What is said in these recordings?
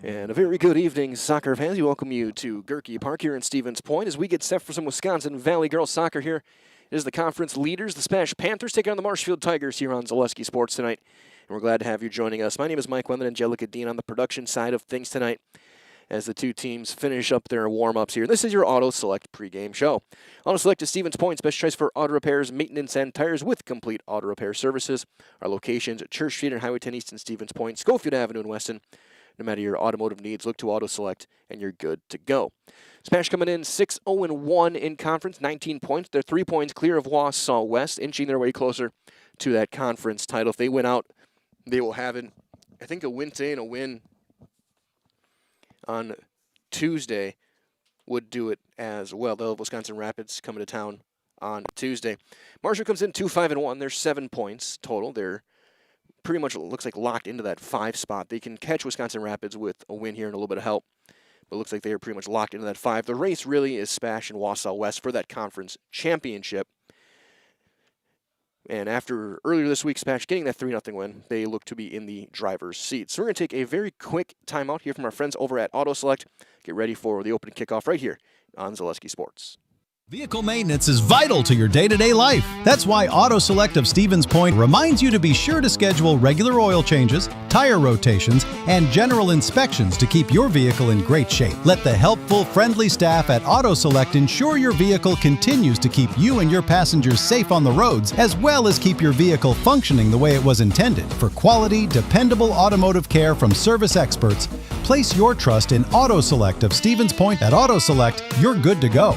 And a very good evening, soccer fans. We welcome you to Gerke Park here in Stevens Point as we get set for some Wisconsin Valley girls soccer here. It is the conference leaders, the SPASH Panthers, taking on the Marshfield Tigers here on Zaleski Sports tonight. And we're glad to have you joining us. My name is Mike Wendland, Angelica Dean on the production side of things tonight as the two teams finish up their warm-ups here. This is your Auto Select pregame show. Auto Select is Stevens Point's best choice for auto repairs, maintenance, and tires with complete auto repair services. Our locations at Church Street and Highway 10 East in Stevens Point, Schofield Avenue in Weston. No matter your automotive needs, look to Auto Select, and you're good to go. SPASH coming in 6-0-1 in conference, 19 points. They're 3 points clear of Wausau West, inching their way closer to that conference title. If they win out, they will have it. I think a win today and a win on Tuesday would do it as well. They'll have Wisconsin Rapids coming to town on Tuesday. Marshall comes in 2-5-1. They're 7 points total. They're pretty much looks like locked into that 5 spot. They can catch Wisconsin Rapids with a win here and a little bit of help, but it looks like they are pretty much locked into that 5. The race really is SPASH and Wausau West for that conference championship. And after earlier this week, SPASH getting that 3-0 win, they look to be in the driver's seat. So we're going to take a very quick timeout here from our friends over at Auto Select. Get ready for the opening kickoff right here on Zaleski Sports. Vehicle maintenance is vital to your day-to-day life. That's why Auto Select of Stevens Point reminds you to be sure to schedule regular oil changes, tire rotations, and general inspections to keep your vehicle in great shape. Let the helpful, friendly staff at Auto Select ensure your vehicle continues to keep you and your passengers safe on the roads, as well as keep your vehicle functioning the way it was intended. For quality, dependable automotive care from service experts, place your trust in Auto Select of Stevens Point. At Auto Select, you're good to go.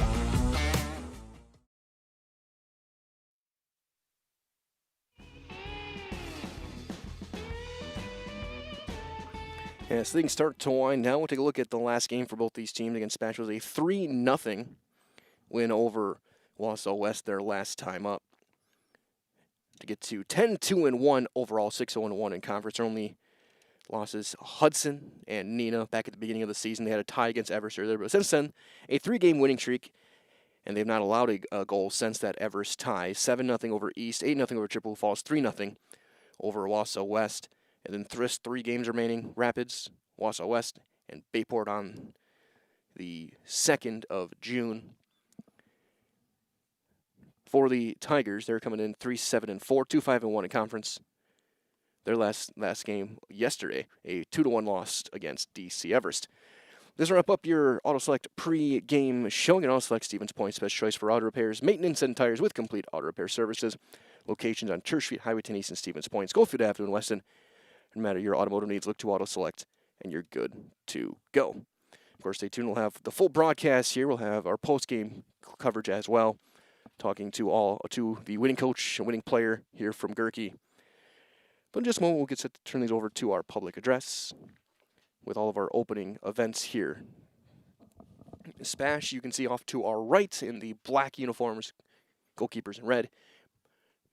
As things start to wind down, we'll take a look at the last game for both these teams against SPASH. It was a 3-0 win over Wausau West their last time up. To get to 10-2-1 overall, 6-0-1 in conference. Their only losses, Hudson and Neenah, back at the beginning of the season. They had a tie against Everest earlier, but since then, a 3-game winning streak, and they've not allowed a goal since that Everest tie. 7-0 over East, 8-0 over Chippewa Falls, 3-0 over Wausau West. And then Thrist, 3 games remaining, Rapids, Wausau West, and Bayport on the 2nd of June. For the Tigers, they're coming in 3-7-4, 2-5-1 in conference. Their last game yesterday, a 2-1 loss against DC Everest. This will wrap up your Auto Select pre-game showing. Auto Select Stevens Point's best choice for auto repairs, maintenance, and tires with complete auto repair services. Locations on Church Street, Highway 10 East in Stevens Point, Schofield Avenue in Weston. No matter your automotive needs, look to Auto Select, and you're good to go. Of course, stay tuned. We'll have the full broadcast here. We'll have our post-game coverage as well, talking to the winning coach and winning player here from Gerke. But in just a moment, we'll get set to turn these over to our public address with all of our opening events here. SPASH, you can see off to our right in the black uniforms, goalkeepers in red.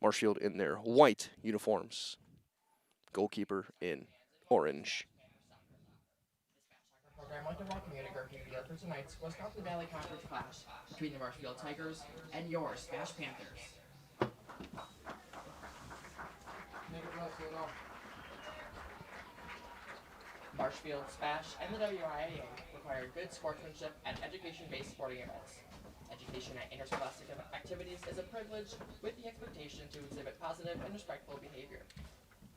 Marshfield in their white uniforms. Goalkeeper in orange. Program like to welcome you to Gerke Field for tonight's Wisconsin Valley Conference clash between the Marshfield Tigers and your SPASH Panthers. Marshfield, SPASH, and the WIAA require good sportsmanship and education-based sporting events. Education at interscholastic activities is a privilege with the expectation to exhibit positive and respectful behavior.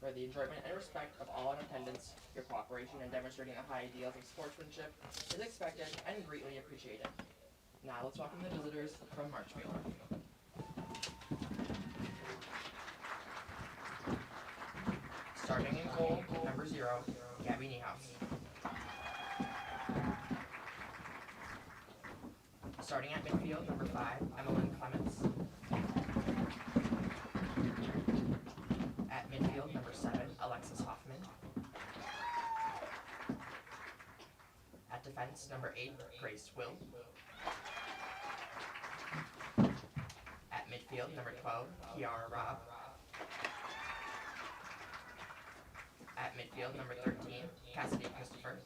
For the enjoyment and respect of all in attendance, your cooperation in demonstrating the high ideals of sportsmanship is expected and greatly appreciated. Now let's welcome the visitors from Marshfield. Starting in goal, number 0, Gabby Niehaus. Starting at midfield, number 5, Emmeline Clements. At midfield, number 7, Alexis Hoffman. At defense, number 8, Grace Will. At midfield, number 12, Kiara Robb. At midfield, number 13, Cassidy Christopher.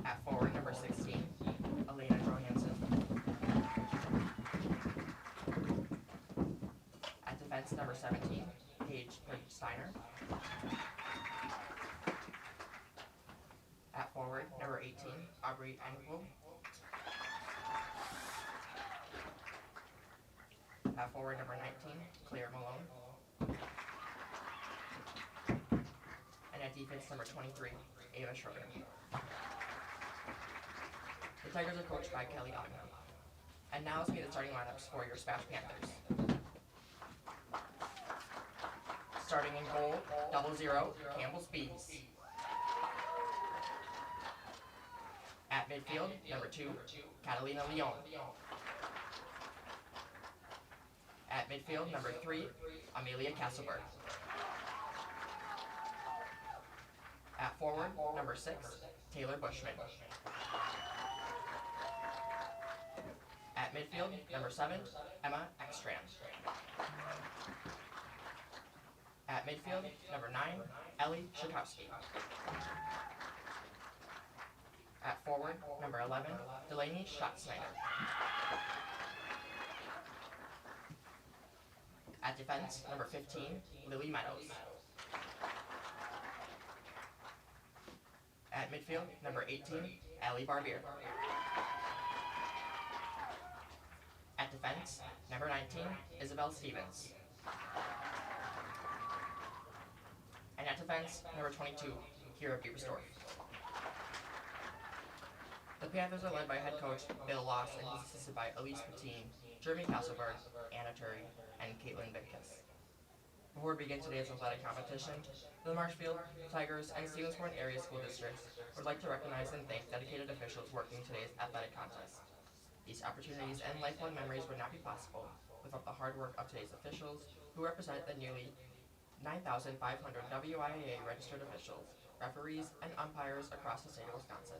At forward, number 16, Elena Johansson. At defense, number 17, Paige Steiner. forward, number 18, Aubrey Engel. At forward, number 19, Claire Malone. And at defense, number 23, Ava Schroeder. The Tigers are coached by Kelly Ogden. And now let's meet the starting lineups for your SPASH Panthers. Starting in goal, 00, Campbell Speeds. At midfield, number 2, Catalina Leon. At midfield, number 3, Amelia Castleberg. At forward, number 6, Taylor Bushman. At midfield, number 7, Emma Ekstrand. At midfield, number 9, Ellie Shakowski. At forward, number 11, Delaney Schatzsnyder. At defense, number 15, Lily Meadows. At midfield, number 18, Allie Barbier. At defense, number 19, Isabel Stevens. And at defense, number 22, Kira Biebersdorf. The Panthers are led by head coach Bill Loss and he's assisted by Elise Patine, Jeremy Castleberg, Anna Turi, and Caitlin Bickus. Before we begin today's athletic competition, the Marshfield, Tigers, and Stevensport area school districts would like to recognize and thank dedicated officials working today's athletic contest. These opportunities and lifelong memories would not be possible without the hard work of today's officials, who represent the nearly 9,500 WIAA registered officials, referees, and umpires across the state of Wisconsin.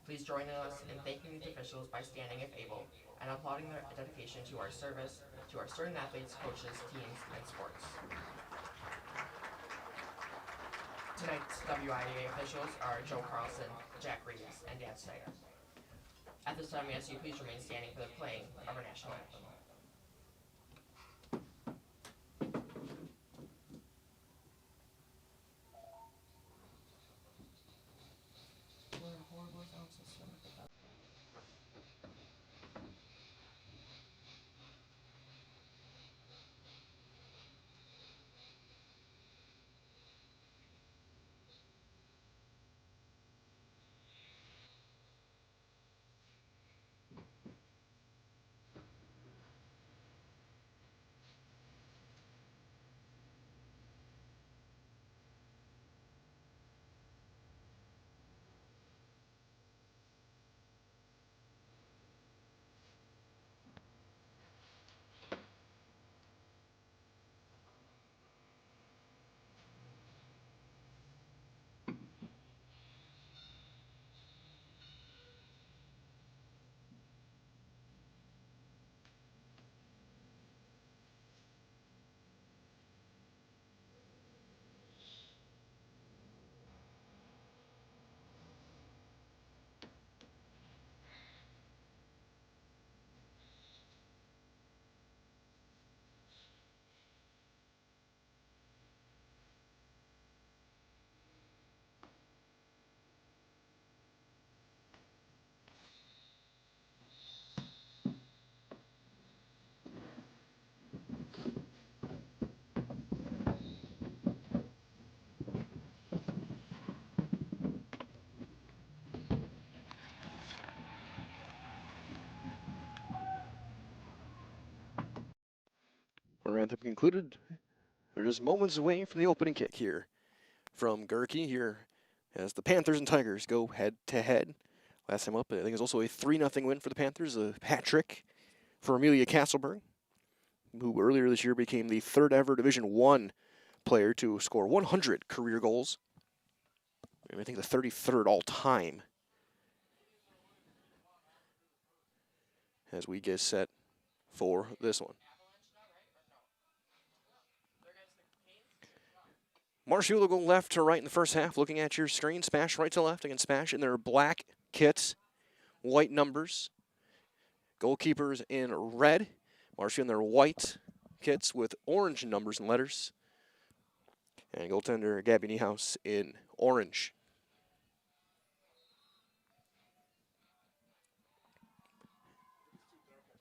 Please join us in thanking these officials by standing if able and applauding their dedication to our service, to our student athletes, coaches, teams, and sports. Tonight's WIAA officials are Joe Carlson, Jack Reeves, and Dan Snyder. At this time, we ask you please remain standing for the playing of our national anthem. Our anthem concluded. We're just moments away from the opening kick here from Gerke here as the Panthers and Tigers go head-to-head. Last time up, I think it was also a 3-0 win for the Panthers, a hat trick for Amelia Castleberg, who earlier this year became the third ever Division I player to score 100 career goals. And I think the 33rd all-time. As we get set for this one. Marshfield will go left to right in the first half. Looking at your screen, SPASH right to left against SPASH in their black kits, white numbers. Goalkeepers in red. Marshfield in their white kits with orange numbers and letters. And goaltender Gabby Niehaus in orange.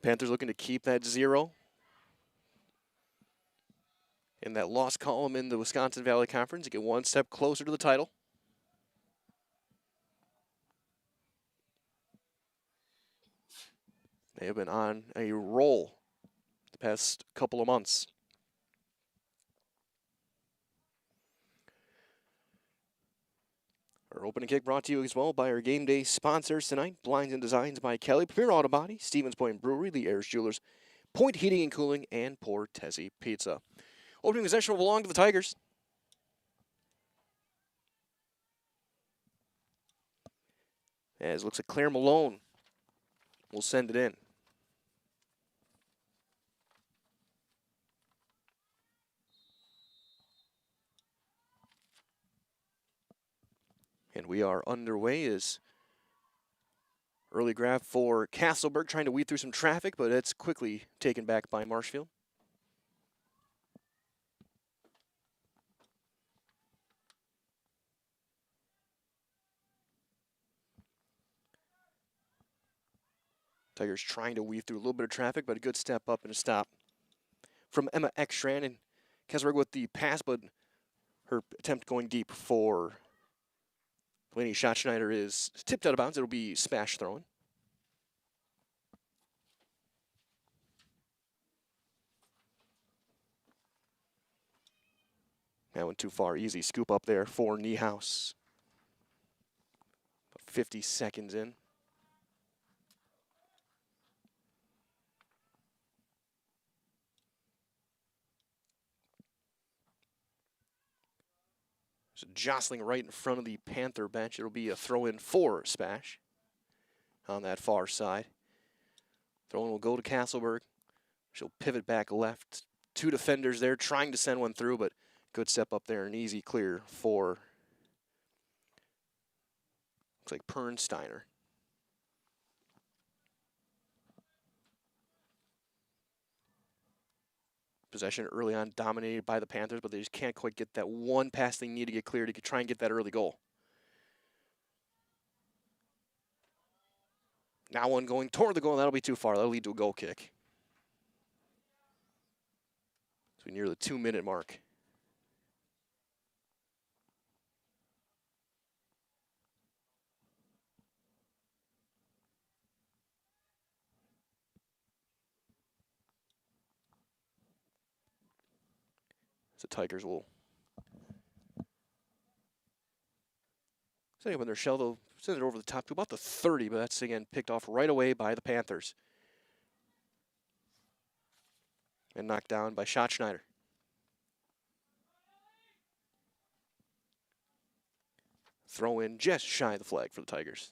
Panthers looking to keep that 0 in that loss column in the Wisconsin Valley Conference to get one step closer to the title. They have been on a roll the past couple of months. Our opening kick brought to you as well by our game day sponsors tonight. Blinds and Designs by Kelly, Premier Auto Body, Stevens Point Brewery, The Ayers Jewelers, Point Heating and Cooling, and Portesi Pizza. Opening possession will belong to the Tigers. As it looks like Claire Malone will send it in. And we are underway as early grab for Castleberg, trying to weed through some traffic, but it's quickly taken back by Marshfield. Tigers trying to weave through a little bit of traffic, but a good step up and a stop from Emma Ekstrand. And Castleberg with the pass, but her attempt going deep for Lainey Schatzschneider is tipped out of bounds. It'll be SPASH throwing. That one too far. Easy scoop up there for Niehaus. 50 seconds in. So jostling right in front of the Panther bench. It'll be a throw-in for SPASH on that far side. Throw-in will go to Castleberg. She'll pivot back left. Two defenders there trying to send one through, but good step up there, an easy clear for, looks like Pernsteiner. Possession early on dominated by the Panthers, but they just can't quite get that one pass they need to get clear to try and get that early goal. Now one going toward the goal, that'll be too far. That'll lead to a goal kick. So we're near the 2-minute mark. So Tigers will send it with their shell. They'll send it over the top to about the 30, but that's again picked off right away by the Panthers. And knocked down by Schatzschneider. Throw in just shy of the flag for the Tigers.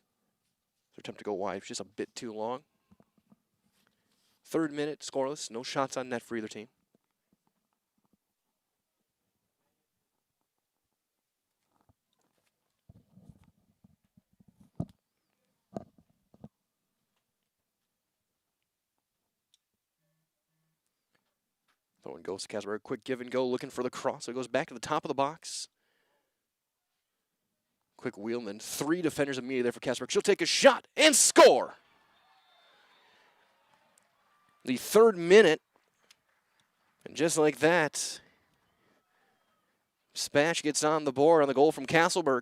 Their attempt to go wide was just a bit too long. 3rd minute, scoreless, no shots on net for either team. Throw in goes to Castleberg. Quick give and go, looking for the cross. So it goes back to the top of the box. Quick wheel, and then 3 defenders immediately there for Castleberg. She'll take a shot and score. The 3rd minute. And just like that, SPASH gets on the board on the goal from Castleberg.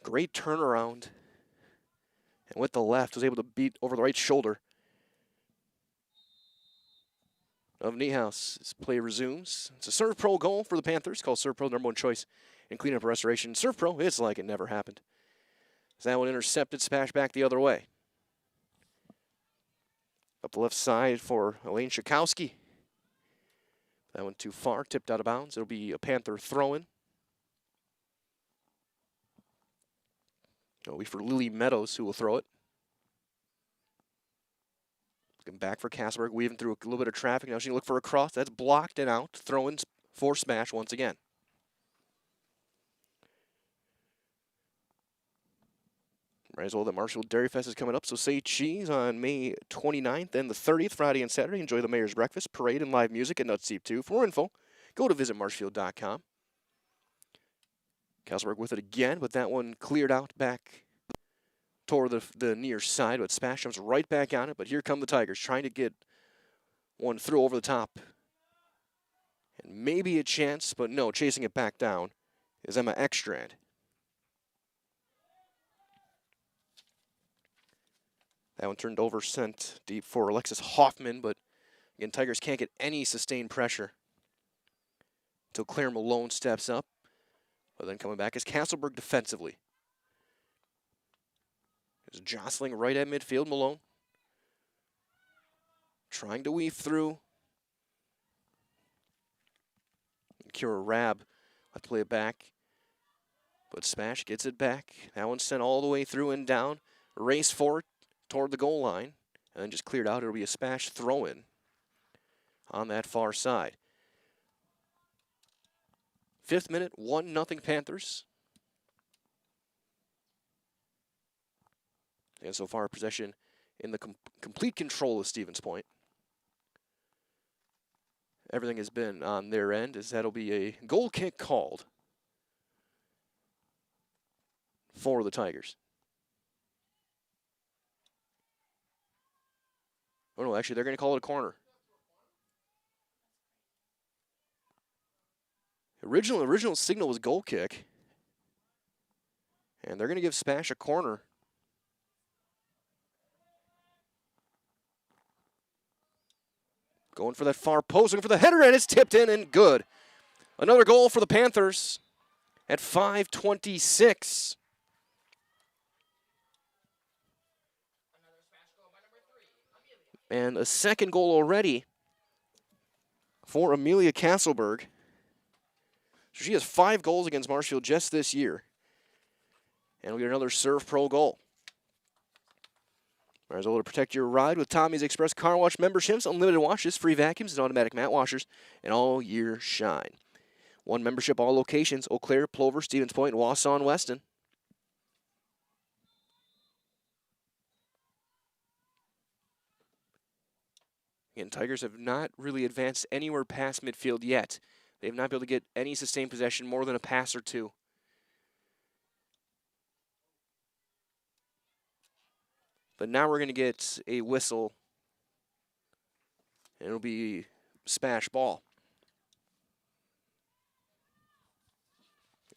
Great turnaround. And with the left, was able to beat over the right shoulder of Niehaus. As play resumes. It's a Serve Pro goal for the Panthers. Called Serve Pro, number 1 choice in cleanup restoration. Serve Pro, it's like it never happened. As that one intercepted, SPASH back the other way. Up the left side for Elaine Schakowski. That one too far, tipped out of bounds. It'll be a Panther throw-in. It'll be for Lily Meadows, who will throw it. Looking back for Castleberg, weaving through a little bit of traffic. Now she's going to look for a cross. That's blocked and out. Throw-in for SPASH once again. Might as well, the Marshfield Dairy Fest is coming up, so say cheese on May 29th and the 30th, Friday and Saturday. Enjoy the Mayor's Breakfast, parade, and live music at Nuts Deep 2. For more info, go to visitmarshfield.com. Castleberg with it again, but that one cleared out back toward the near side, but SPASH jumps right back on it. But here come the Tigers, trying to get one through over the top. And maybe a chance, but no, chasing it back down is Emma Ekstrand. That one turned over, sent deep for Alexis Hoffman, but again, Tigers can't get any sustained pressure until Claire Malone steps up. But then coming back is Castleberg defensively. Is jostling right at midfield, Malone. Trying to weave through. Kira Rabb, let's play it back. But SPASH gets it back. That one's sent all the way through and down. Race for it toward the goal line. And then just cleared out. It'll be a SPASH throw-in on that far side. 5th minute, 1-0 Panthers. And so far, possession in the complete control of Stevens Point. Everything has been on their end, as that'll be a goal kick called for the Tigers. Oh no, actually they're going to call it a corner. Original signal was goal kick. And they're going to give SPASH a corner. Going for that far post, looking for the header, and it's tipped in and good. Another goal for the Panthers at 5:26. And a second goal already for Amelia Castleberg. So she has 5 goals against Marshfield just this year. And we get another Serve Pro goal. Might as well to protect your ride with Tommy's Express Car Wash memberships, unlimited washes, free vacuums, and automatic mat washers, and all year shine. 1 membership, all locations: Eau Claire, Plover, Stevens Point, Wausau, and Weston. Again, Tigers have not really advanced anywhere past midfield yet. They have not been able to get any sustained possession more than a pass or two. But now we're going to get a whistle, and it'll be SPASH ball.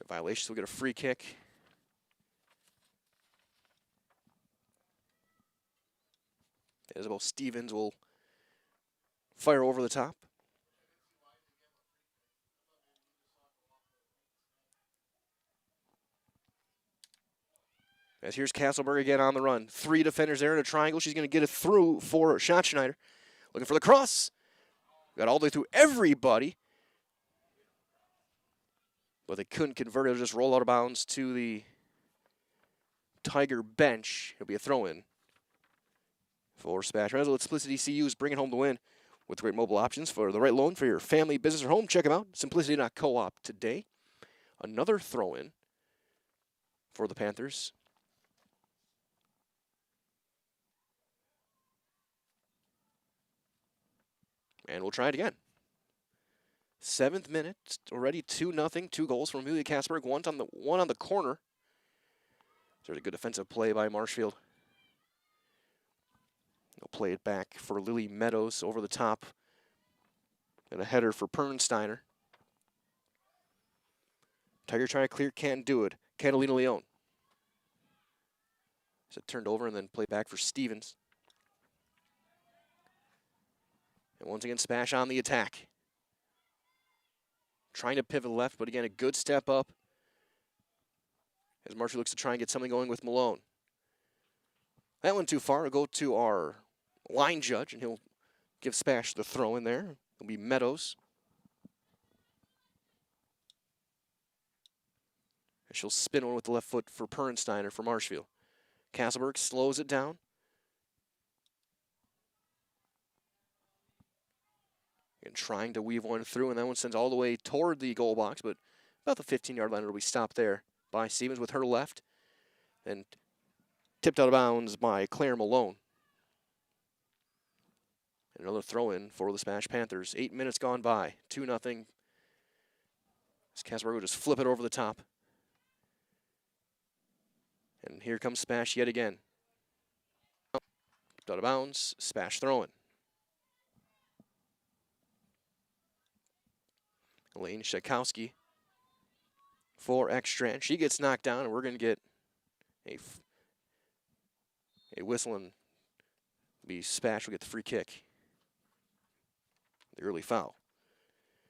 Violations will get a free kick. Isabel Stevens will fire over the top. As here's Castleberg again on the run. 3 defenders there in a triangle. She's going to get it through for Schatzschneider. Looking for the cross. Got all the way through everybody. But they couldn't convert it. It'll just roll out of bounds to the Tiger bench. It'll be a throw-in for SPASH. Might as well let Simplicity CU's bring it home to win with great mobile options for the right loan for your family, business, or home. Check them out. Simplicity.coop today. Another throw-in for the Panthers. And we'll try it again. 7th minute, already 2-0. 2 goals from Amelia Castleberg. One on the corner. There's a good defensive play by Marshfield. They'll play it back for Lily Meadows over the top. And a header for Pernsteiner. Tiger trying to clear, can't do it. Catalina Leone. So it turned over and then played back for Stevens. And once again, SPASH on the attack. Trying to pivot left, but again, a good step up. As Marshall looks to try and get something going with Malone. That went too far. We'll go to our line judge, and he'll give SPASH the throw in there. It'll be Meadows. And she'll spin one with the left foot for Pernsteiner for Marshfield. Castleberg slows it down. And trying to weave one through, and that one sends all the way toward the goal box, but about the 15-yard line. It'll be stopped there by Stevens with her left. And Tipped out of bounds by Claire Malone. Another throw-in for the SPASH Panthers. 8 minutes gone by. 2-0. As Casper will just flip it over the top. And here comes SPASH yet again. Tipped out of bounds. SPASH throw-in. Elaine Shakowski for Ekstrand. She gets knocked down, and we're going to get a whistle, and be SPASH will get the free kick. The early foul.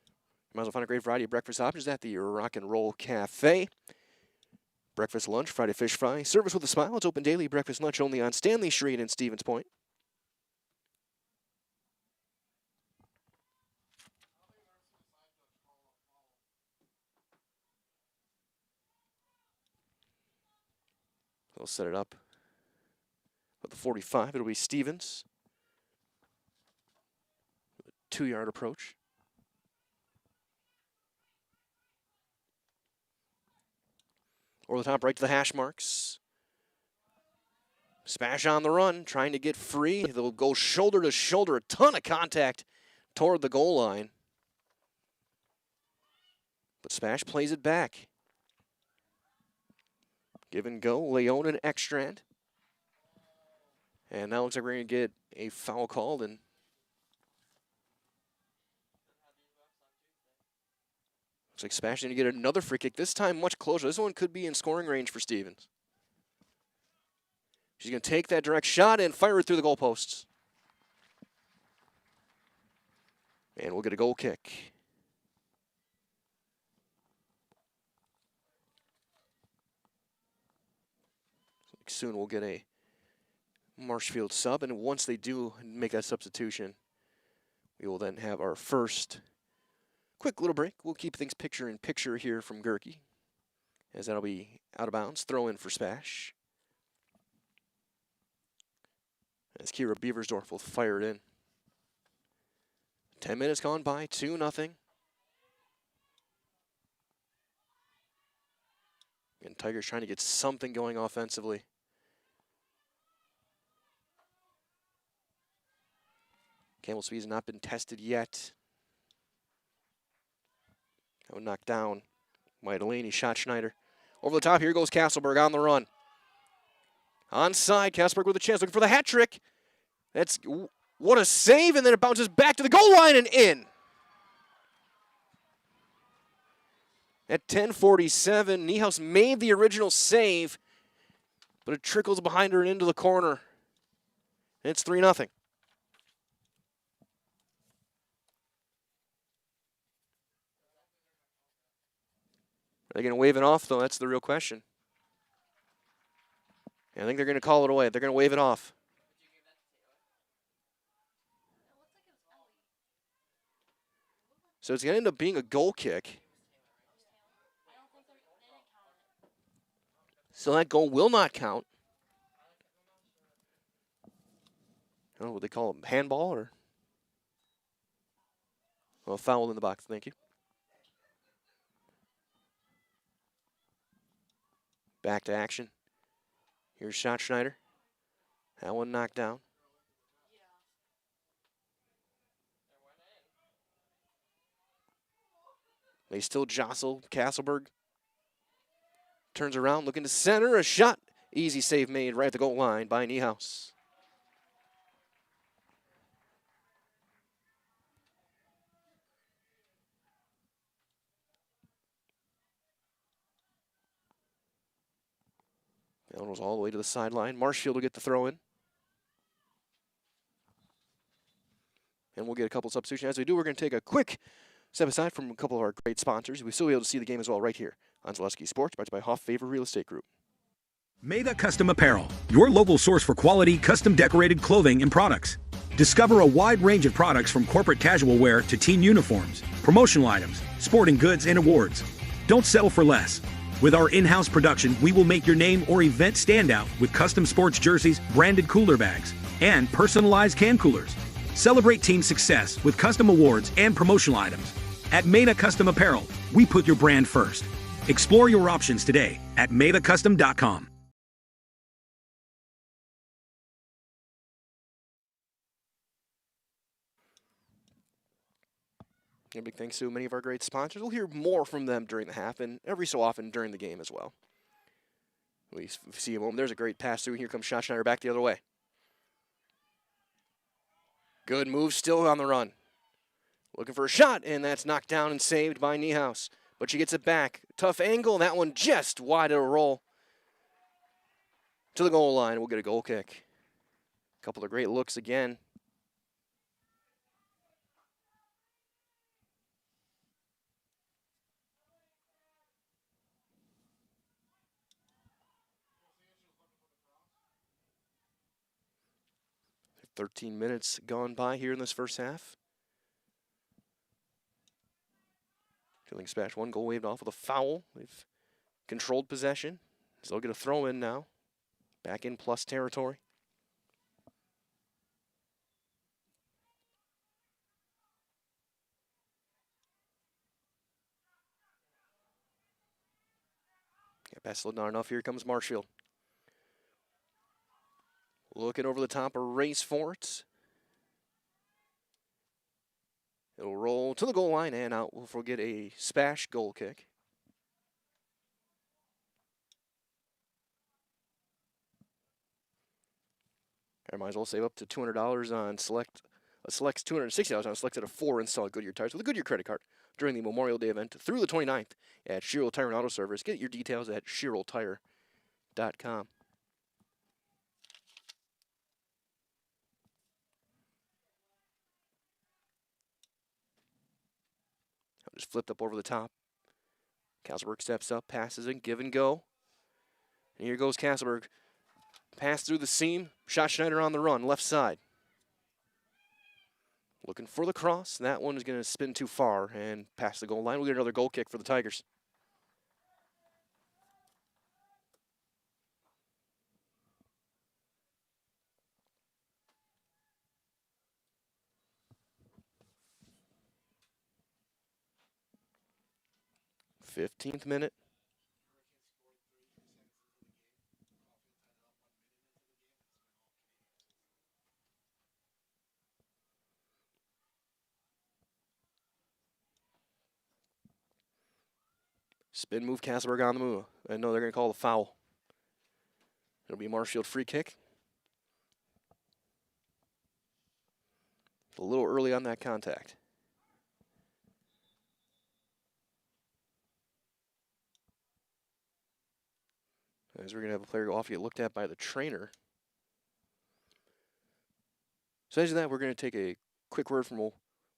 You might as well find a great variety of breakfast options at the Rock and Roll Cafe. Breakfast, lunch, Friday fish fry, service with a smile. It's open daily, breakfast, lunch only on Stanley Street in Stevens Point. They'll set it up. With the 45, it'll be Stevens. 2-yard approach. Over the top, right to the hash marks. SPASH on the run, trying to get free. They'll go shoulder to shoulder, a ton of contact toward the goal line. But SPASH plays it back. Give and go, Leon and Ekstrand. And now looks like we're going to get a foul called, and looks like SPASH going to get another free kick, this time much closer. This one could be in scoring range for Stevens. She's going to take that direct shot and fire it through the goalposts. And we'll get a goal kick. Soon we'll get a Marshfield sub, and once they do make that substitution, we will then have our first quick little break. We'll keep things picture in picture here from Gerke, as that'll be out of bounds. Throw in for SPASH. As Kira Beaversdorf will fire it in. 10 minutes gone by, 2-0. And Tigers trying to get something going offensively. Campbell Speed has not been tested yet. That one knocked down by Delaney. Shot Schneider. Over the top, here goes Castleberg on the run. Onside, Castleberg with a chance, looking for the hat trick. That's, what a save, and then it bounces back to the goal line and in. At 10:47, Niehaus made the original save, but it trickles behind her and into the corner. And it's 3-0. Are they going to wave it off, though? That's the real question. And I think they're going to call it away. They're going to wave it off. So it's going to end up being a goal kick. So that goal will not count. I don't know what they call it, handball or? Well, foul in the box, thank you. Back to action. Here's Shot Schneider. That one knocked down. They still jostle Castleberg. Turns around, looking to center, a shot. Easy save made right at the goal line by Niehaus. That one was all the way to the sideline. Marshfield will get the throw in. And we'll get a couple substitutions. As we do, we're going to take a quick step aside from a couple of our great sponsors. We'll still be able to see the game as well right here on Zaleski Sports, brought to you by Hoff Favor Real Estate Group. Maida Custom Apparel, your local source for quality, custom decorated clothing and products. Discover a wide range of products from corporate casual wear to team uniforms, promotional items, sporting goods, and awards. Don't settle for less. With our in-house production, we will make your name or event stand out with custom sports jerseys, branded cooler bags, and personalized can coolers. Celebrate team success with custom awards and promotional items. At Maida Custom Apparel, we put your brand first. Explore your options today at maidacustom.com. A big thanks to many of our great sponsors. We'll hear more from them during the half and every so often during the game as well. We see a moment. There's a great pass through. Here comes Schneider back the other way. Good move, still on the run. Looking for a shot, and that's knocked down and saved by Niehaus. But she gets it back. Tough angle, that one just wide of a roll. To the goal line, we'll get a goal kick. A couple of great looks again. "13 minutes gone by here in this first half. Feeling SPASH, 1 goal waved off with a foul. They've controlled possession. So they'll get a throw in now. Back in plus territory. Yeah, pass slowed not enough. Here comes Marshfield. Looking over the top, a race for it. It'll roll to the goal line and out. We'll forget a SPASH goal kick. I might as well save up to $200 on selects $260 on selected of 4 installed Goodyear tires with a Goodyear credit card during the Memorial Day event through the 29th at Sherrill Tire and Auto Service. Get your details at SherrillTire.com. Just flipped up over the top. Castleberg steps up, passes it, give and go. And here goes Castleberg. Pass through the seam. Shot Schneider on the run, left side. Looking for the cross. That one is going to spin too far and pass the goal line. We'll get another goal kick for the Tigers. "15th minute. Spin move, Castleberg on the move. I know they're going to call the foul. It'll be a Marshfield free kick. A little early on that contact. As we're going to have a player go off, get looked at by the trainer. So as that, we're going to take a quick word from one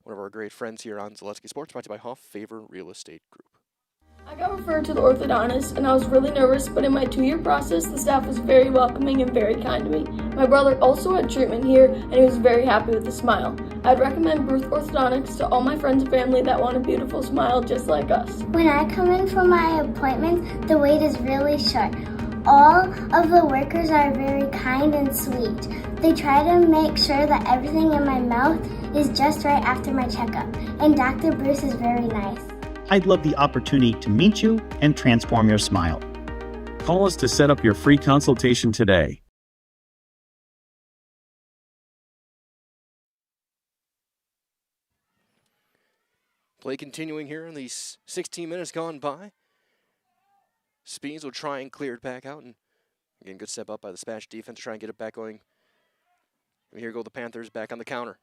of our great friends here on Zaleski Sports, brought to you by Hoff Favor Real Estate Group. I got referred to the orthodontist, and I was really nervous, but in my 2-year process, the staff was very welcoming and very kind to me. My brother also had treatment here, and he was very happy with the smile. I'd recommend Bruce Orthodontics to all my friends and family that want a beautiful smile just like us. When I come in for my appointment, the wait is really short. All of the workers are very kind and sweet. They try to make sure that everything in my mouth is just right after my checkup, and Dr. Bruce is very nice. I'd love the opportunity to meet you and transform your smile. Call us to set up your free consultation today. Play continuing here in these 16 minutes gone by. Speeds will try and clear it back out. And again, good step up by the SPASH defense to try and get it back going. And here go the Panthers back on the counter.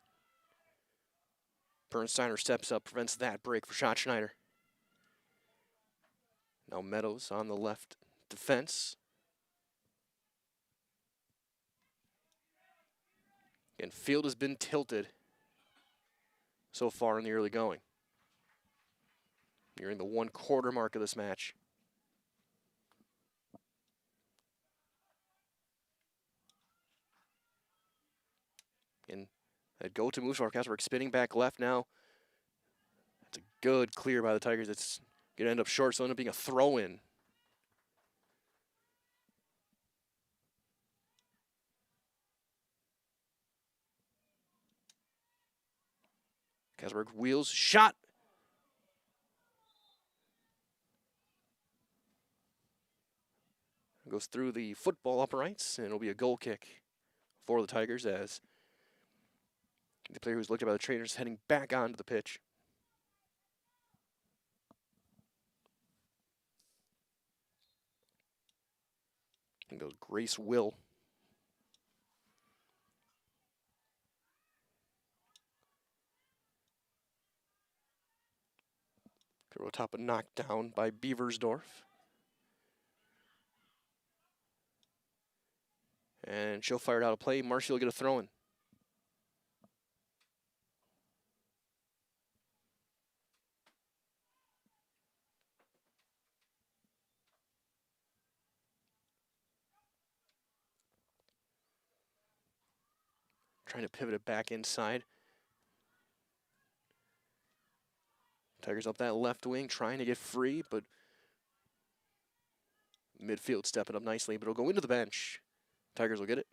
Pernsteiner steps up, prevents that break for Schott Schneider. Now Meadows on the left defense. And field has been tilted so far in the early going. Nearing the 1/4 mark of this match. And that go-to move for Castleberg, spinning back left now. That's a good clear by the Tigers. It's going to end up short, so it'll end up being a throw-in. Castleberg wheels, shot. Goes through the football uprights, and it'll be a goal kick for the Tigers as the player who's looked at by the trainer is heading back onto the pitch. And goes Grace Will. Go top of knocked down by Beaversdorf. And she'll fire it out of play. Marshall will get a throw in. Trying to pivot it back inside. Tigers up that left wing, trying to get free, but midfield stepping up nicely, but it'll go into the bench. Tigers will get it.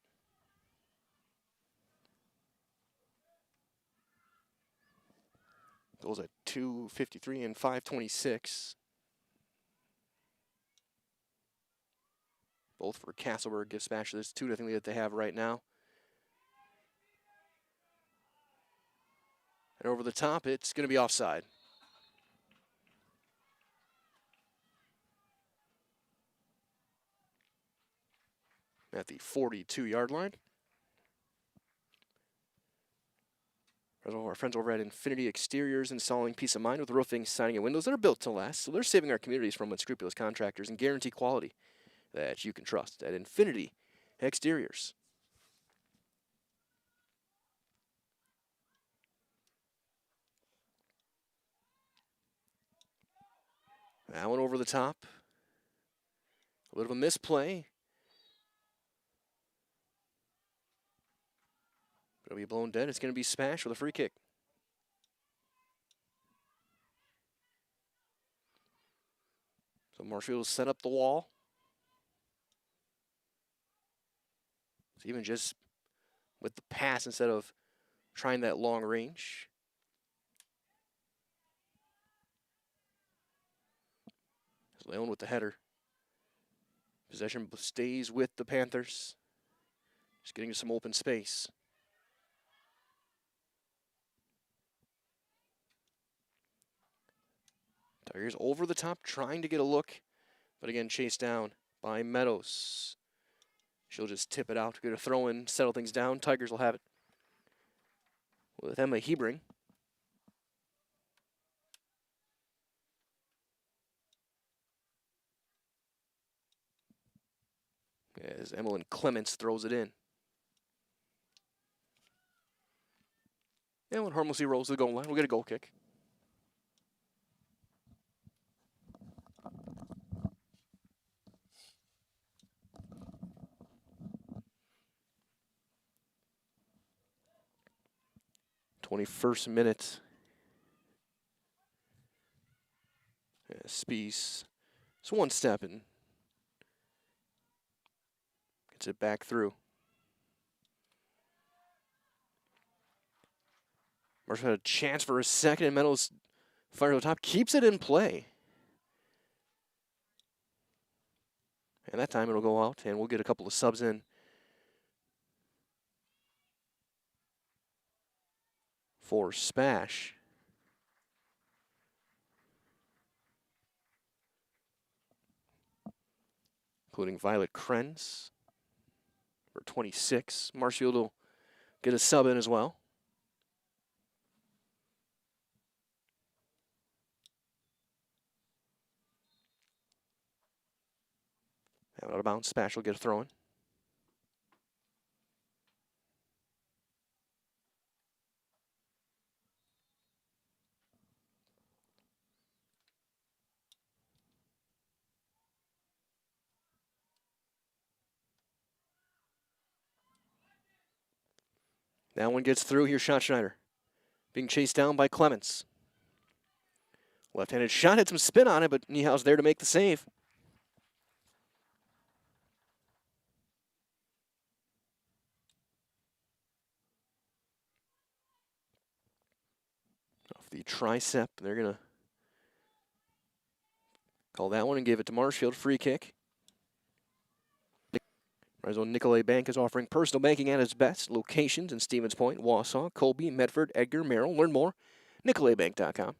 Goals at 2:53 and 5:26. Both for Castleberg. Give SPASH this 2-0 lead that they have right now. And over the top, it's going to be offside. At the 42-yard line. Our friends over at Infinity Exteriors installing peace of mind with roofing, siding, and windows that are built to last. So they're saving our communities from unscrupulous contractors and guarantee quality that you can trust at Infinity Exteriors. That one over the top. A bit of a misplay. It'll be blown dead. It's going to be SPASH with a free kick. So Marshfield will set up the wall. So even just with the pass instead of trying that long range. So Leon with the header. Possession stays with the Panthers. Just getting to some open space. Tigers over the top, trying to get a look, but again chased down by Meadows. She'll just tip it out, get a throw in, settle things down. Tigers will have it with Emma Hebring. As Emmeline Clements throws it in. And when harmlessly rolls to the goal line, we'll get a goal kick. '21st minute. Spies. It's one step and gets it back through. Marshall had a chance for a second, and Meadows fires to the top, keeps it in play. And that time it'll go out, and we'll get a couple of subs in. For SPASH. Including Violet Krenz for 26. Marshfield will get a sub in as well. Out of bounds, SPASH will get a throw in. That one gets through. Here's Schottenschneider. Being chased down by Clements. Left-handed shot, had some spin on it, but Niehau's there to make the save. Off the tricep, they're going to call that one and give it to Marshfield. Free kick. Nicolay Bank is offering personal banking at its best. Locations in Stevens Point, Wausau, Colby, Medford, Edgar, Merrill. Learn more, nicolaybank.com.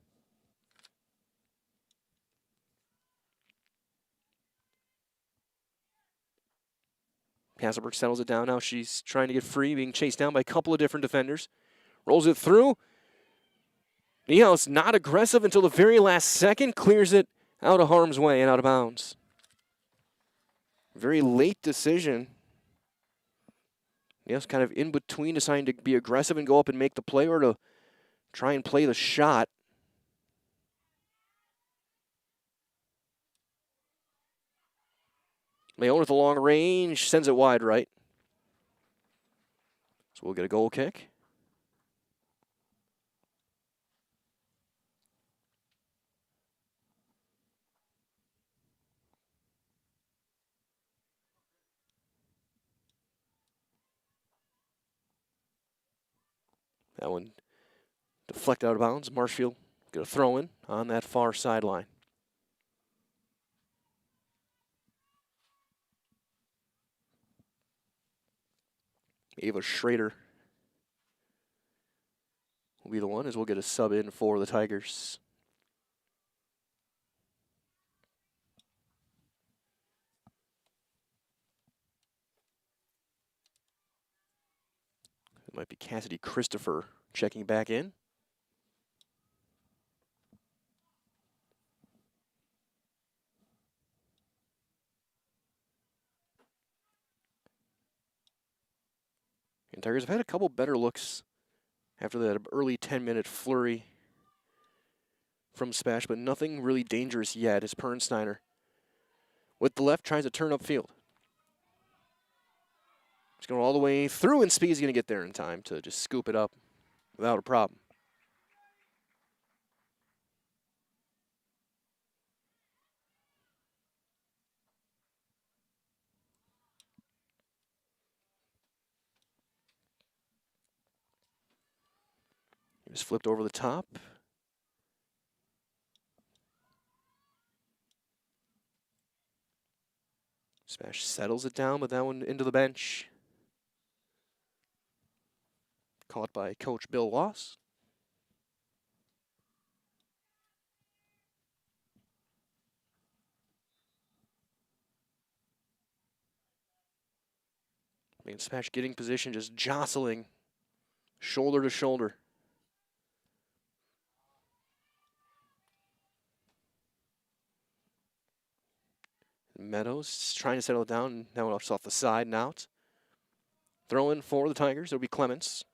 Hasselberg settles it down. Now she's trying to get free, being chased down by a couple of different defenders. Rolls it through. Niehaus not aggressive until the very last second. Clears it out of harm's way and out of bounds. Very late decision. Niehaus kind of in between, deciding to be aggressive and go up and make the play, or to try and play the shot. Leon with a long range, sends it wide right. So we'll get a goal kick. That one deflected out of bounds. Marshfield get a throw in on that far sideline. Ava Schrader will be the one, as we'll get a sub in for the Tigers. It might be Cassidy Christopher checking back in. And Tigers have had a couple better looks after that early 10-minute flurry from SPASH, but nothing really dangerous yet as Pernsteiner with the left tries to turn upfield. He's going all the way through, and Speed's going to get there in time to just scoop it up without a problem. He was flipped over the top. SPASH settles it down, but that one into the bench. Caught by Coach Bill Loss. And SPASH getting position, just jostling shoulder to shoulder. Meadows trying to settle it down. That one off the side and out. Throw in for the Tigers. It'll be Clements.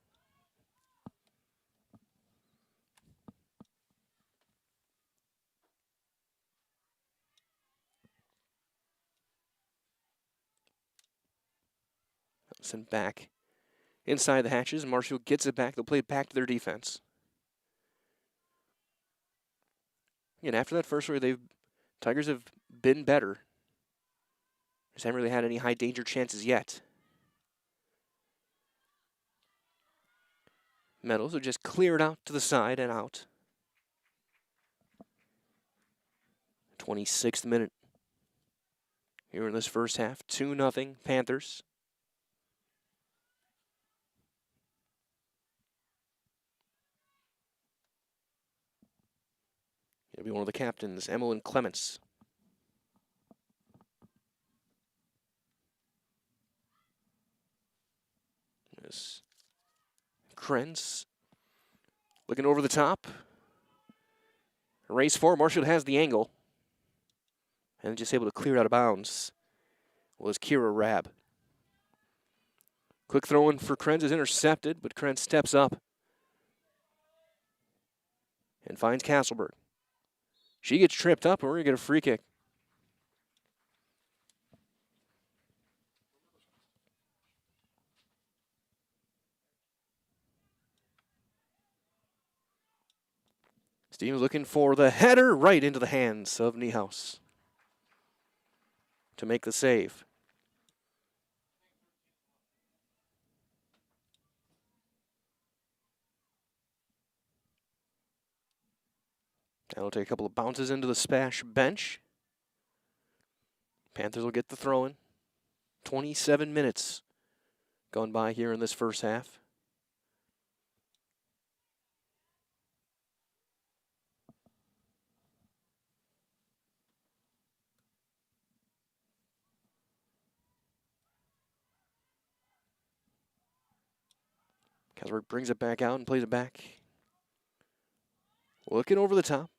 Sent back inside the hatches. Marshfield gets it back. They'll play it back to their defense. Again, after that first where Tigers have been better. Just haven't really had any high danger chances yet. Meadows will just clear it out to the side and out. 26th minute here in this first half. 2-0 Panthers. It'll be one of the captains, Emmeline Clements. Yes. Krenz looking over the top. Race for Marshfield has the angle. And just able to clear it out of bounds was Kira Rabb. Quick throw in for Krenz is intercepted, but Krenz steps up and finds Castleberg. She gets tripped up, and we're going to get a free kick. Stevens looking for the header right into the hands of Niehaus to make the save. That'll take a couple of bounces into the SPASH bench. Panthers will get the throw in. 27 minutes gone by here in this first half. Kasberg brings it back out and plays it back. Looking over the top.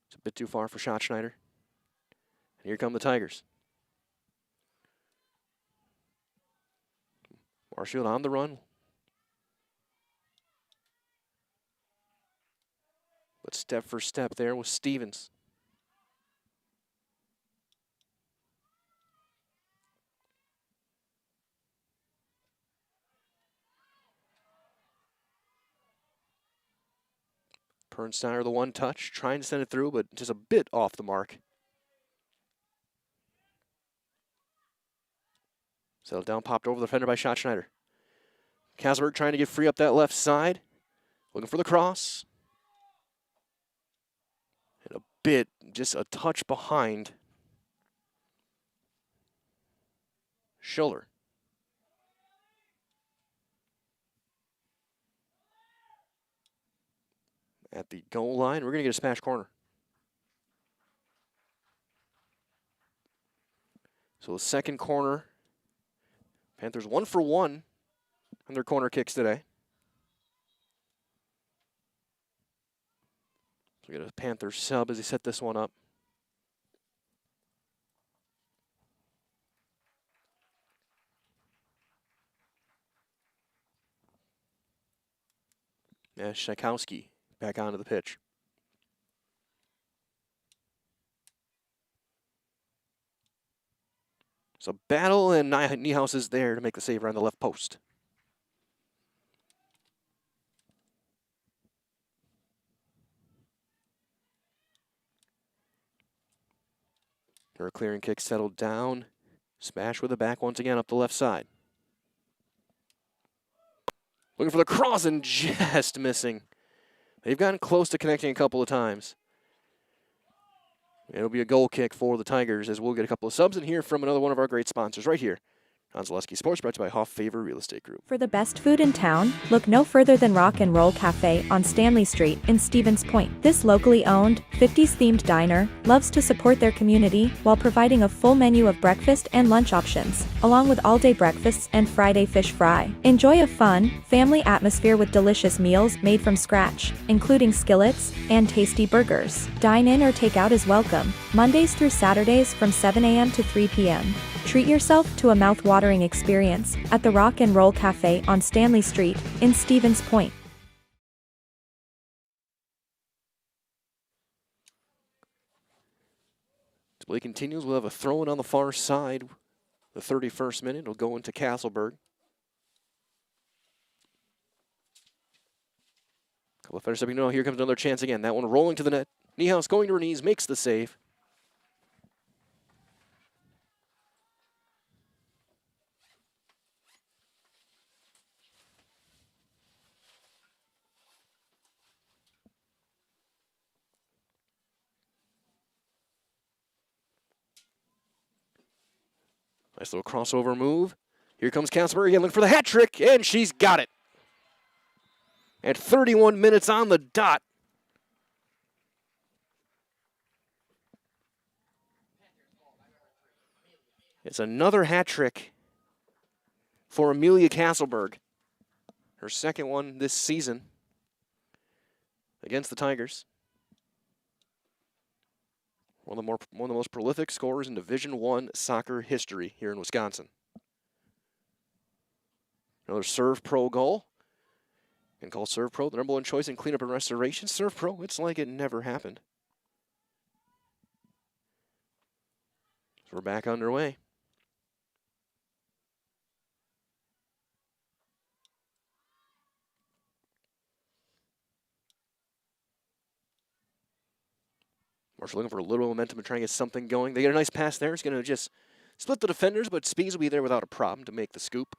It's a bit too far for Schatzschneider. And here come the Tigers. Marshfield on the run. But step for step there with Stevens. Pernsteiner, the one touch, trying to send it through, but just a bit off the mark. Settled down, popped over the defender by Schatzschneider. Kasberg trying to get free up that left side. Looking for the cross. And a bit, just a touch behind Schiller. At the goal line, we're going to get a SPASH corner. So the second corner. Panthers 1 for 1 on their corner kicks today. So we get a Panthers sub as he set this one up. Yeah, Shakowski back onto the pitch. So battle, and Niehaus is there to make the save around the left post. Her clearing kick settled down. SPASH with the back once again up the left side. Looking for the cross and just missing. They've gotten close to connecting a couple of times. It'll be a goal kick for the Tigers as we'll get a couple of subs and hear from another one of our great sponsors right here on Zaleski Sports, brought to you by Hoff Favor Real Estate Group. For the best food in town, look no further than Rock and Roll Cafe on Stanley Street in Stevens Point. This locally owned, 50s-themed diner loves to support their community while providing a full menu of breakfast and lunch options, along with all-day breakfasts and Friday fish fry. Enjoy a fun, family atmosphere with delicious meals made from scratch, including skillets and tasty burgers. Dine in or take out is welcome, Mondays through Saturdays from 7 a.m. to 3 p.m. Treat yourself to a mouth-watering experience at the Rock and Roll Cafe on Stanley Street in Stevens Point. Play continues. We'll have a throw-in on the far side. The 31st minute. It'll go into Castleberg. Couple of finish stepping. No, here comes another chance again. That one rolling to the net. Niehaus going to her knees, makes the save. Nice little crossover move. Here comes Castleberg again, looking for the hat trick, and she's got it. At 31 minutes on the dot. It's another hat trick for Amelia Castleberg. Her second one this season against the Tigers. One of the most prolific scorers in Division I soccer history here in Wisconsin. Another Serve Pro goal. And call Serve Pro the #1 choice in cleanup and restoration. Serve Pro, it's like it never happened. So we're back underway. Marshall looking for a little momentum and trying to get something going. They get a nice pass there. It's going to just split the defenders, but Spees will be there without a problem to make the scoop.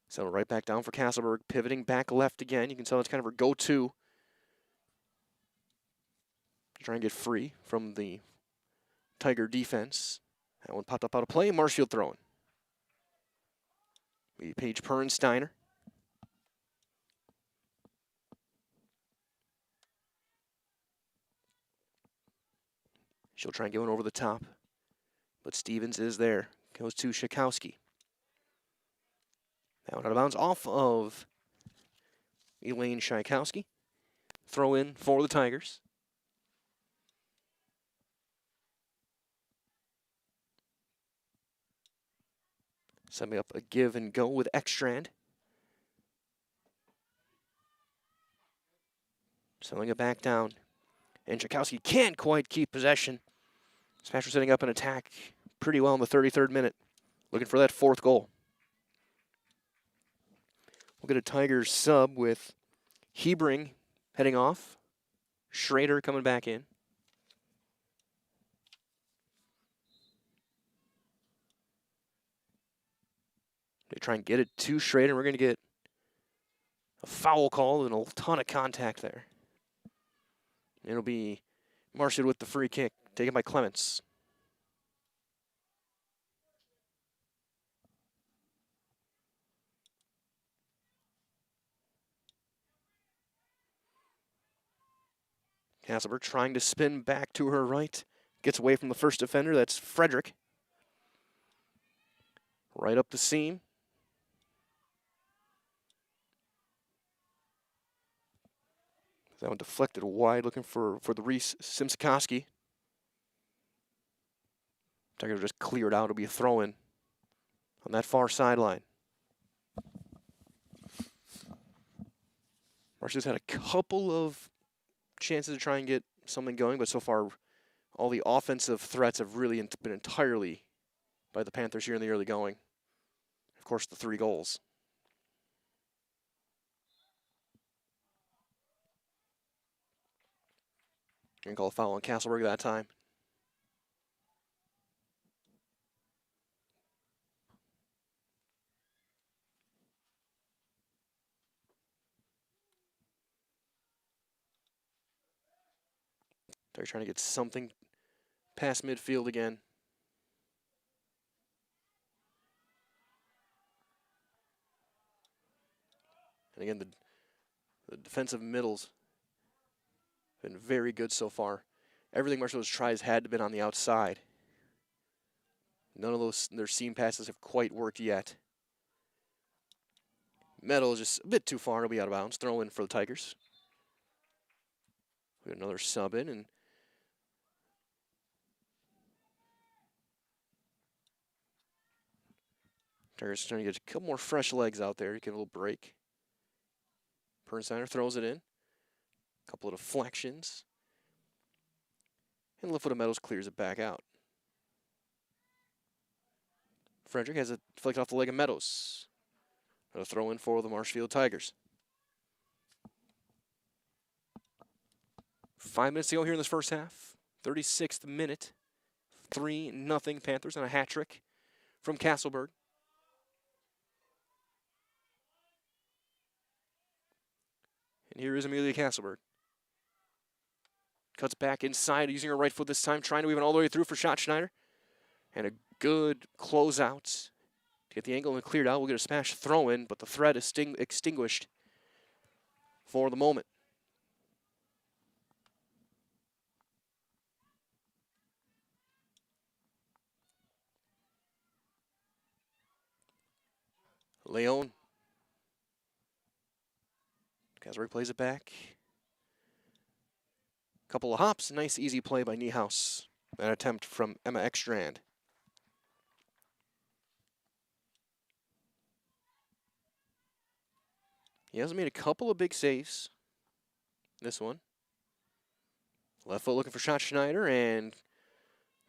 Settle right back down for Castleberg, pivoting back left again. You can tell it's kind of her go-to. Try and get free from the Tiger defense. That one popped up out of play. Marshfield throwing. Paige Pernsteiner. She'll try and get one over the top. But Stevens is there. Goes to Shakowski. That one out of bounds off of Elaine Shikowski. Throw in for the Tigers. Setting up a give and go with Ekstrand. Selling it back down. And Shakowski can't quite keep possession. Smasher setting up an attack pretty well in the 33rd minute. Looking for that 4th goal. We'll get a Tigers sub with Hebring heading off. Schrader coming back in. They try and get it to Schrader. We're going to get a foul call and a ton of contact there. It'll be Marshfield with the free kick, taken by Clements. Castleberg trying to spin back to her right. Gets away from the first defender. That's Frederick. Right up the seam. That one deflected wide, looking for the Reese Simsikoski. Tigers just cleared out. It'll be a throw-in on that far sideline. Marshall's had a couple of chances to try and get something going, but so far all the offensive threats have really been entirely by the Panthers here in the early going. Of course, the 3 goals. Going to call a foul on Castleberg that time. They're trying to get something past midfield again. And again, the defensive middles been very good so far. Everything Marshall's tries had been on the outside. None of their seam passes have quite worked yet. Metal is just a bit too far. It'll be out of bounds. Throw in for the Tigers. We got another sub in, and Tigers trying to get a couple more fresh legs out there. Get a little break. Pernsteiner throws it in. A couple of deflections. And left foot of Meadows clears it back out. Frederick has it flicked off the leg of Meadows. A throw in for the Marshfield Tigers. 5 minutes to go here in this first half. 36th minute. 3-0 Panthers on a hat trick from Castleberg. And here is Amelia Castleberg. Cuts back inside, using her right foot this time, trying to weave it all the way through for Schneider. And a good closeout to get the angle and cleared out. We'll get a smash throw in, but the threat is extinguished for the moment. Leon. Castleberg plays it back. Couple of hops, nice easy play by Niehaus. An attempt from Emma Ekstrand. He has made a couple of big saves. This one. Left foot looking for Schneider, and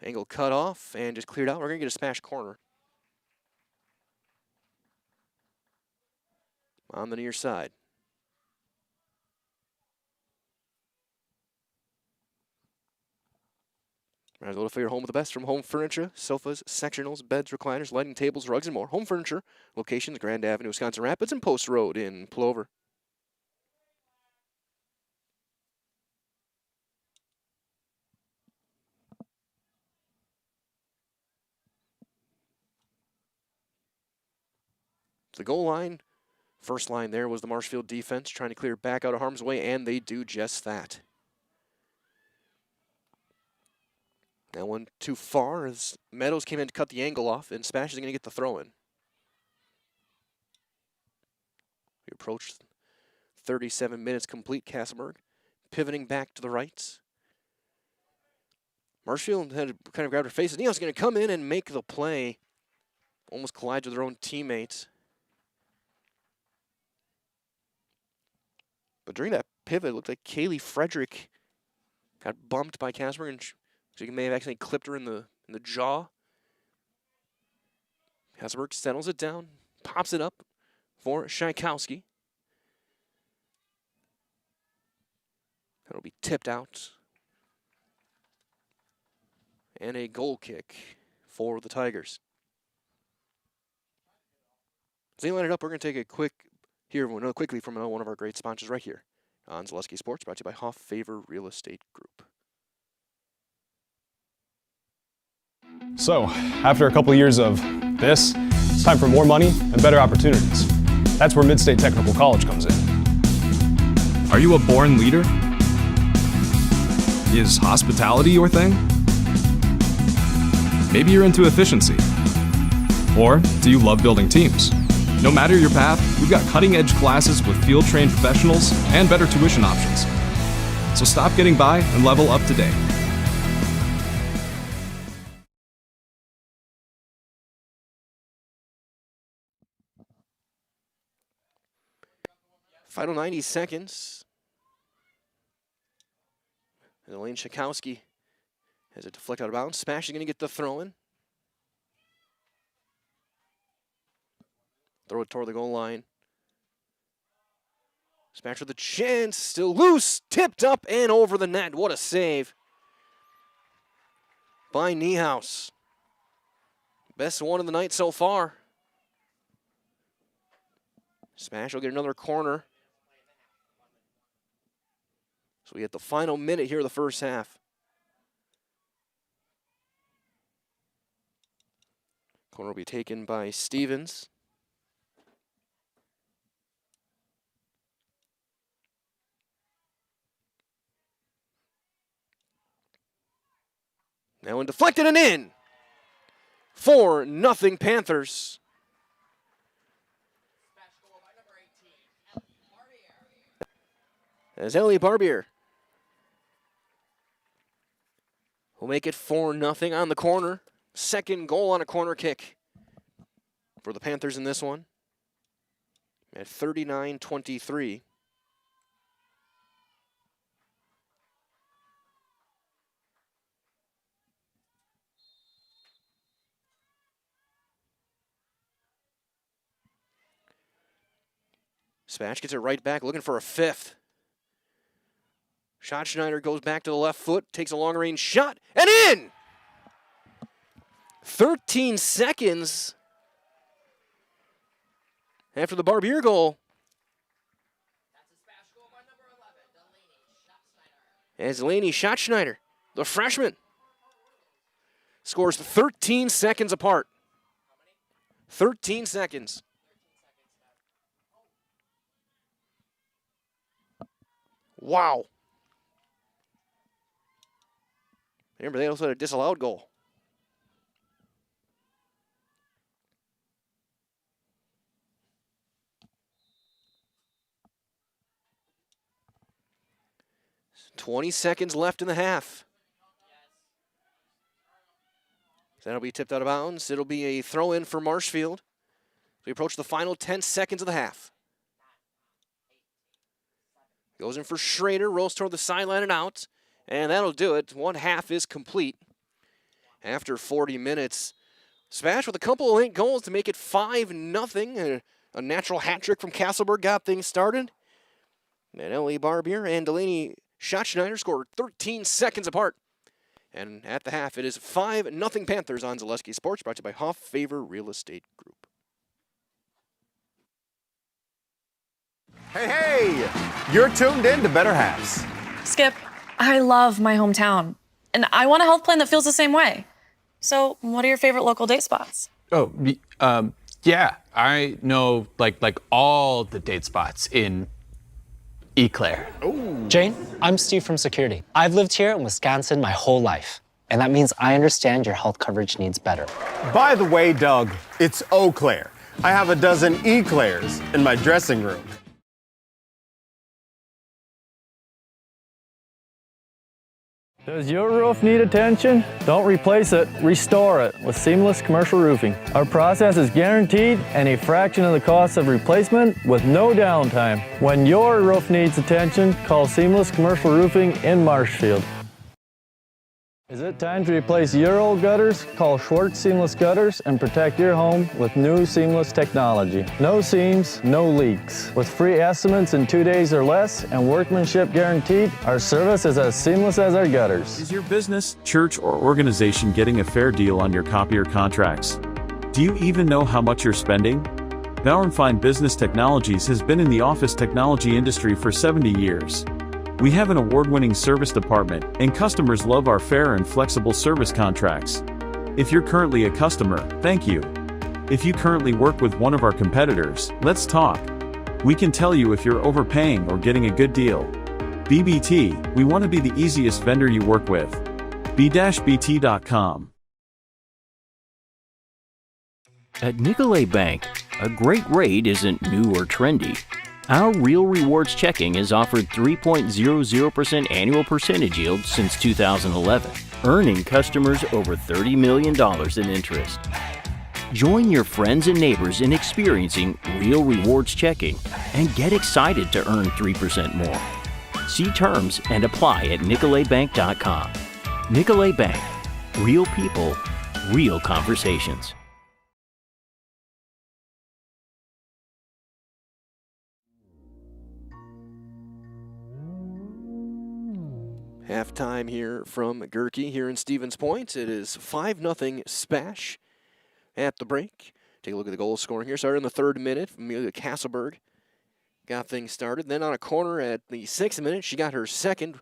angle cut off and just cleared out. We're going to get a smash corner. On the near side. Might as well figure home with the best from Home Furniture, sofas, sectionals, beds, recliners, lighting tables, rugs, and more. Home Furniture, locations Grand Avenue, Wisconsin Rapids, and Post Road in Plover. The goal line, first line there was the Marshfield defense trying to clear back out of harm's way, and they do just that. That one too far as Meadows came in to cut the angle off, and SPASH is going to get the throw in. We approach 37 minutes complete, Castleberg. Pivoting back to the right. Marshfield had kind of grabbed her face. Neal's going to come in and make the play. Almost collides with their own teammates. But during that pivot, it looked like Kaylee Frederick got bumped by Castleberg, and she may have accidentally clipped her in the jaw. Castleberg settles it down, pops it up for Shaikowski. That'll be tipped out. And a goal kick for the Tigers. As they line it up, we're going to take a quick quickly from one of our great sponsors right here on Zaleski Sports, brought to you by Hoff Favor Real Estate Group. So, after a couple years of this, it's time for more money and better opportunities. That's where Mid-State Technical College comes in. Are you a born leader? Is hospitality your thing? Maybe you're into efficiency. Or do you love building teams? No matter your path, we've got cutting-edge classes with field-trained professionals and better tuition options. So stop getting by and level up today. Final 90 seconds. And Elaine Shaikowski has it deflect out of bounds. SPASH is going to get the throw in. Throw it toward the goal line. SPASH with a chance. Still loose. Tipped up and over the net. What a save by Niehaus. Best one of the night so far. SPASH will get another corner. So we get the final minute here of the first half. Corner will be taken by Stevens. Now one deflected and in. 4-0 Panthers. As Ellie Barbier will make it 4-0 on the corner. Second goal on a corner kick for the Panthers in this one at 39-23. SPASH gets it right back, looking for a fifth. Schatzschneider goes back to the left foot, takes a long-range shot, and in! 13 seconds after the Barbier goal. As Delaney Schatzschneider, the freshman, scores 13 seconds apart. 13 seconds. Wow. Remember, they also had a disallowed goal. Yes. 20 seconds left in the half. That'll be tipped out of bounds. It'll be a throw-in for Marshfield. We approach the final 10 seconds of the half. Goes in for Schrader, rolls toward the sideline and out. And that'll do it. One half is complete. After 40 minutes, SPASH with a couple of late goals to make it 5-0. A natural hat trick from Castleberg got things started. And Ellie Barbier and Delaney Schatzschneider scored 13 seconds apart. And at the half, it is 5-0 Panthers on Zaleski Sports, brought to you by Hoff Favor Real Estate Group. Hey, hey! You're tuned in to Better Halves. Skip, I love my hometown, and I want a health plan that feels the same way. So, what are your favorite local date spots? Oh, yeah, I know like all the date spots in Eau Claire. Jane, I'm Steve from security. I've lived here in Wisconsin my whole life. And that means I understand your health coverage needs better. By the way, Doug, it's Eau Claire. I have a dozen Eclairs in my dressing room. Does your roof need attention? Don't replace it, restore it with Seamless Commercial Roofing. Our process is guaranteed and a fraction of the cost of replacement with no downtime. When your roof needs attention, call Seamless Commercial Roofing in Marshfield. Is it time to replace your old gutters? Call Schwartz Seamless Gutters and protect your home with new seamless technology. No seams, no leaks. With free estimates in 2 days or less and workmanship guaranteed, our service is as seamless as our gutters. Is your business, church, or organization getting a fair deal on your copier contracts? Do you even know how much you're spending? Bauer & Fine Business Technologies has been in the office technology industry for 70 years. We have an award-winning service department, and customers love our fair and flexible service contracts. If you're currently a customer, thank you. If you currently work with one of our competitors, let's talk. We can tell you if you're overpaying or getting a good deal. BBT, we want to be the easiest vendor you work with. b-bt.com. At Nicolet Bank, a great rate isn't new or trendy. Our Real Rewards checking has offered 3.00% annual percentage yield since 2011, earning customers over $30 million in interest. Join your friends and neighbors in experiencing Real Rewards checking and get excited to earn 3% more. See terms and apply at nicoletbank.com. Nicolet Bank. Real people, real conversations. Halftime here from Gerke here in Stevens Point. It is 5-0 SPASH at the break. Take a look at the goal scoring here. Started in the 3rd minute. Amelia Castleberg got things started. Then on a corner at the 6th minute, she got her second.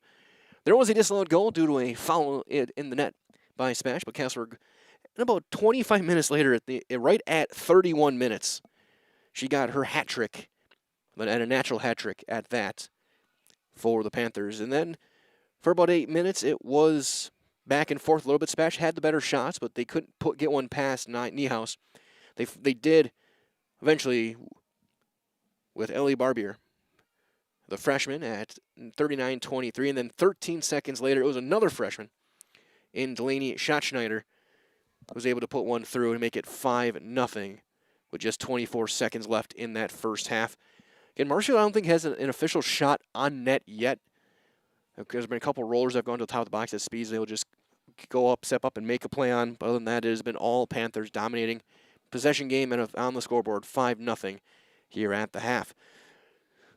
There was a disallowed goal due to a foul in the net by SPASH, but Castleberg, about 25 minutes later, right at 31 minutes, she got her hat trick, but at a natural hat trick at that for the Panthers. And then for about 8 minutes, it was back and forth a little bit. SPASH had the better shots, but they couldn't get one past Niehaus. They did eventually with Ellie Barbier, the freshman, at 39-23, and then 13 seconds later, it was another freshman in Delaney Schatzschneider was able to put one through and make it 5-0 with just 24 seconds left in that first half. Again, Marshfield, I don't think has an official shot on net yet. There's been a couple rollers that have gone to the top of the box at speeds they'll just go up, step up, and make a play on. But other than that, it has been all Panthers dominating possession game and on the scoreboard, 5-0 here at the half.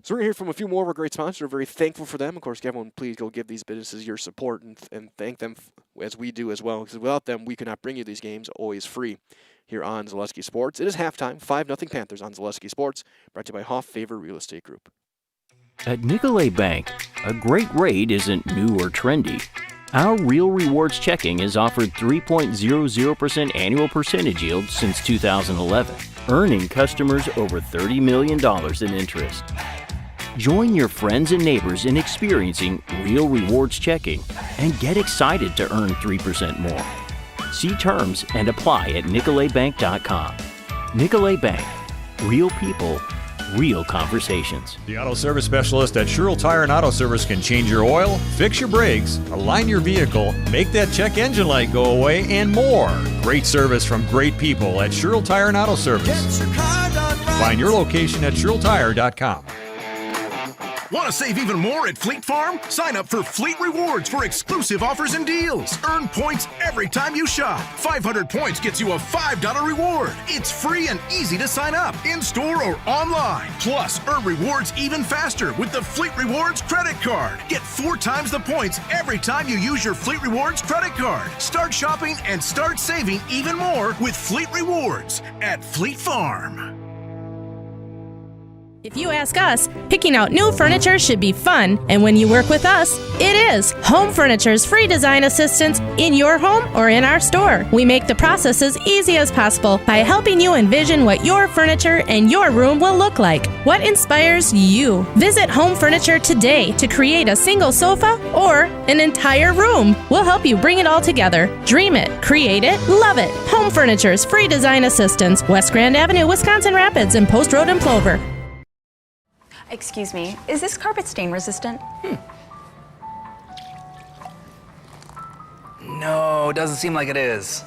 So we're going to hear from a few more of our great sponsors. We're very thankful for them. Of course, everyone, please go give these businesses your support and thank them as we do as well. Because without them, we could not bring you these games always free here on Zaleski Sports. It is halftime, 5-0 Panthers on Zaleski Sports, brought to you by Hoff Favor Real Estate Group. At Nicolet Bank, a great rate isn't new or trendy. Our Real Rewards checking has offered 3.00% annual percentage yield since 2011, earning customers over $30 million in interest. Join your friends and neighbors in experiencing Real Rewards checking and get excited to earn 3% more. See terms and apply at nicoletbank.com. Nicolet Bank. Real people, real conversations. The auto service specialist at Sherrill Tire and Auto Service can change your oil, fix your brakes, align your vehicle, make that check engine light go away, and more. Great service from great people at Sherrill Tire and Auto Service. Find your location at SherrillTire.com. Want to save even more at Fleet Farm? Sign up for Fleet Rewards for exclusive offers and deals. Earn points every time you shop. 500 points gets you a $5 reward. It's free and easy to sign up, in-store or online. Plus, earn rewards even faster with the Fleet Rewards credit card. Get 4 times the points every time you use your Fleet Rewards credit card. Start shopping and start saving even more with Fleet Rewards at Fleet Farm. If you ask us, picking out new furniture should be fun, and when you work with us, it is. Home Furniture's free design assistance in your home or in our store. We make the process as easy as possible by helping you envision what your furniture and your room will look like. What inspires you? Visit Home Furniture today to create a single sofa or an entire room. We'll help you bring it all together. Dream it, create it, love it. Home Furniture's free design assistance, West Grand Avenue, Wisconsin Rapids, and Post Road in Plover. Excuse me, is this carpet stain resistant? No, doesn't seem like it is.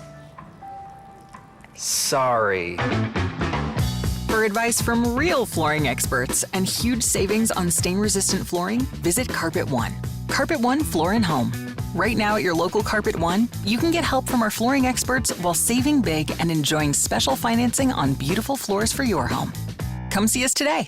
Sorry. For advice from real flooring experts and huge savings on stain-resistant flooring, visit Carpet One. Carpet One Floor and Home. Right now at your local Carpet One, you can get help from our flooring experts while saving big and enjoying special financing on beautiful floors for your home. Come see us today.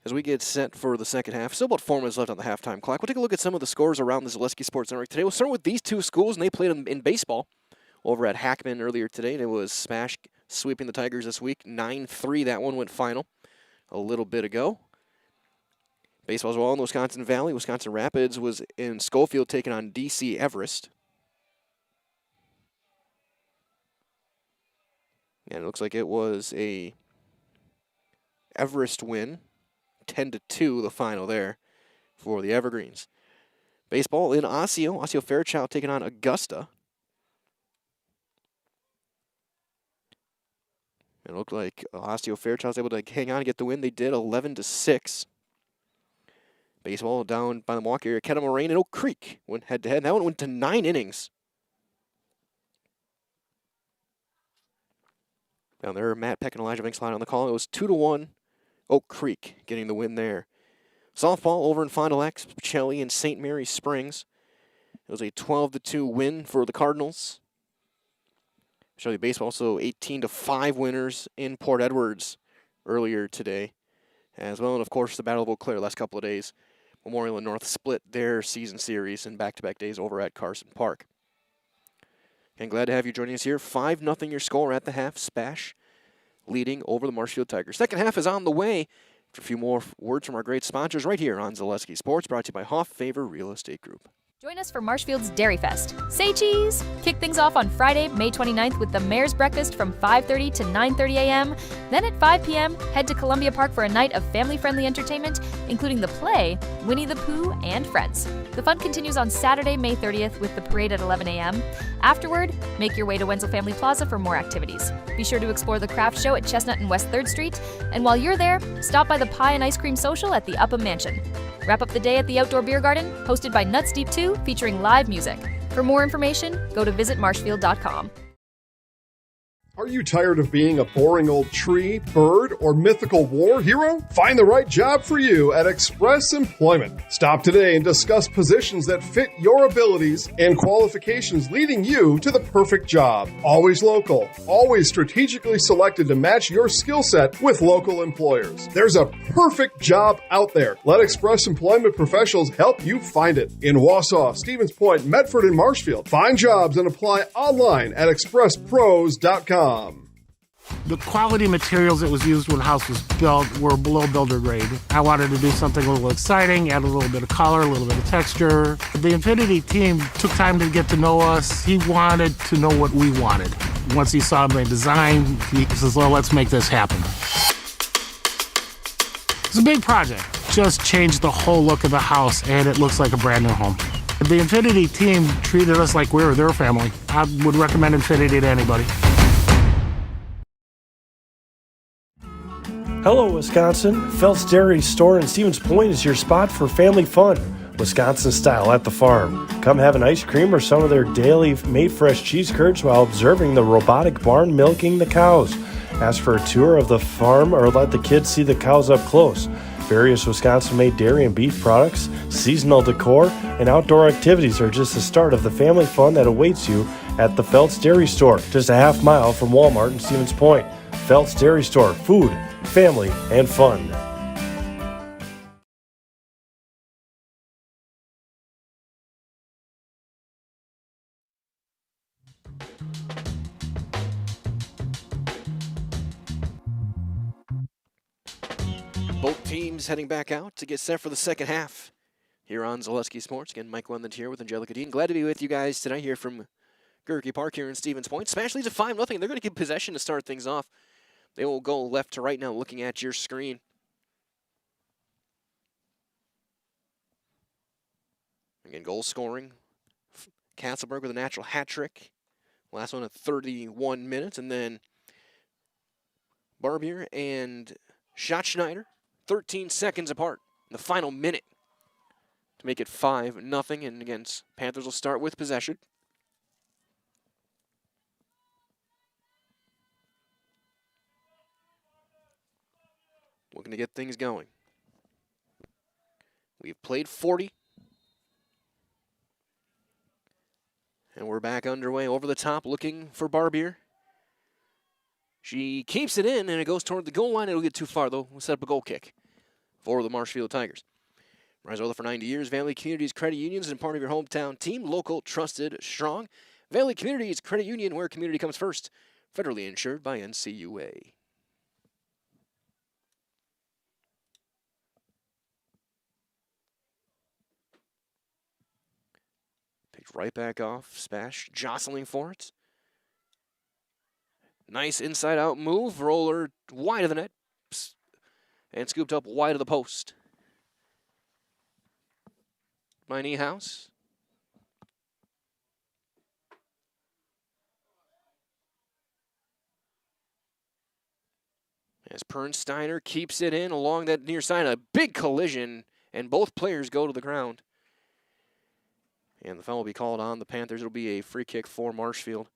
As we get set for the second half, still about 4 minutes left on the halftime clock. We'll take a look at some of the scores around the Zaleski Sports Network today. We'll start with these two schools, and they played in baseball over at Hackman earlier today. And it was SPASH sweeping the Tigers this week. 9-3, that one went final a little bit ago. Baseball as well in the Wisconsin Valley. Wisconsin Rapids was in Schofield taking on DC Everest. And it looks like it was a Everest win. 10-2 the final there for the Evergreens. Baseball in Osseo. Osseo Fairchild taking on Augusta. It looked like Osseo Fairchild was able to hang on and get the win. They did 11-6. Baseball down by the Milwaukee area. Kettle Moraine and Oak Creek went head-to-head. That one went to 9 innings. Down there, Matt Peck and Elijah Vinksline on the call. It was 2-1. Oak Creek getting the win there. Softball over in Fond du Lac, Pacelli and St. Mary's Springs. It was a 12-2 win for the Cardinals. Pacelli baseball also 18-5 winners in Port Edwards earlier today, as well. And of course the Battle of Eau Claire last couple of days. Memorial and North split their season series in back-to-back days over at Carson Park. And glad to have you joining us here. 5-0 your score at the half. SPASH leading over the Marshfield Tigers. Second half is on the way. After a few more words from our great sponsors right here on Zaleski Sports, brought to you by Hoff Favor Real Estate Group. Join us for Marshfield's Dairy Fest. Say cheese! Kick things off on Friday, May 29th with the Mayor's Breakfast from 5:30 to 9:30 a.m. Then at 5 p.m., head to Columbia Park for a night of family-friendly entertainment, including the play, Winnie the Pooh and Friends. The fun continues on Saturday, May 30th with the parade at 11 a.m. Afterward, make your way to Wenzel Family Plaza for more activities. Be sure to explore the craft show at Chestnut and West 3rd Street, and while you're there, stop by the Pie and Ice Cream Social at the Upham Mansion. Wrap up the day at the Outdoor Beer Garden, hosted by Nuts Deep 2, featuring live music. For more information, go to visitmarshfield.com. Are you tired of being a boring old tree, bird, or mythical war hero? Find the right job for you at Express Employment. Stop today and discuss positions that fit your abilities and qualifications, leading you to the perfect job. Always local, always strategically selected to match your skill set with local employers. There's a perfect job out there. Let Express Employment professionals help you find it. In Wausau, Stevens Point, Medford, and Marshfield. Find jobs and apply online at expresspros.com. The quality materials that was used when the house was built were below builder grade. I wanted to do something a little exciting, add a little bit of color, a little bit of texture. The Infinity team took time to get to know us. He wanted to know what we wanted. Once he saw my design, he says, well, let's make this happen. It's a big project. Just changed the whole look of the house, and it looks like a brand new home. The Infinity team treated us like we were their family. I would recommend Infinity to anybody. Hello, Wisconsin. Phelps Dairy Store in Stevens Point is your spot for family fun, Wisconsin style at the farm. Come have an ice cream or some of their daily made fresh cheese curds while observing the robotic barn milking the cows. Ask for a tour of the farm or let the kids see the cows up close. Various Wisconsin-made dairy and beef products, seasonal decor, and outdoor activities are just the start of the family fun that awaits you at the Phelps Dairy Store, just a half mile from Walmart in Stevens Point. Phelps Dairy Store, food, family, and fun. teams heading back out to get set for the second half here on Zaleski Sports. Again, Mike Wendland here with Angelica Dean. Glad to be with you guys tonight here from Gerke Park here in Stevens Point. Smash leads at 5-0. They're going to keep possession to start things off. They will go left to right now looking at your screen. Again, goal scoring. Castleberg with a natural hat trick. Last one at 31 minutes. And then Barbier and Schatzschneider, 13 seconds apart in the final minute to make it 5-0. And again, Panthers will start with possession. Looking to get things going. We've played 40. And we're back underway over the top looking for Barbier. She keeps it in and it goes toward the goal line. It'll get too far though. We'll set up a goal kick for the Marshfield Tigers. Rizola for 90 years. Valley Communities Credit Union is part of your hometown team. Local, trusted, strong. Valley Communities Credit Union, where community comes first. Federally insured by NCUA. Picked right back off. SPASH jostling for it. Nice inside-out move. Roller wide of the net. And scooped up wide of the post. By Niehaus. As Pernsteiner keeps it in along that near side. A big collision, and both players go to the ground. And the foul will be called on the Panthers. It'll be a free kick for Marshfield.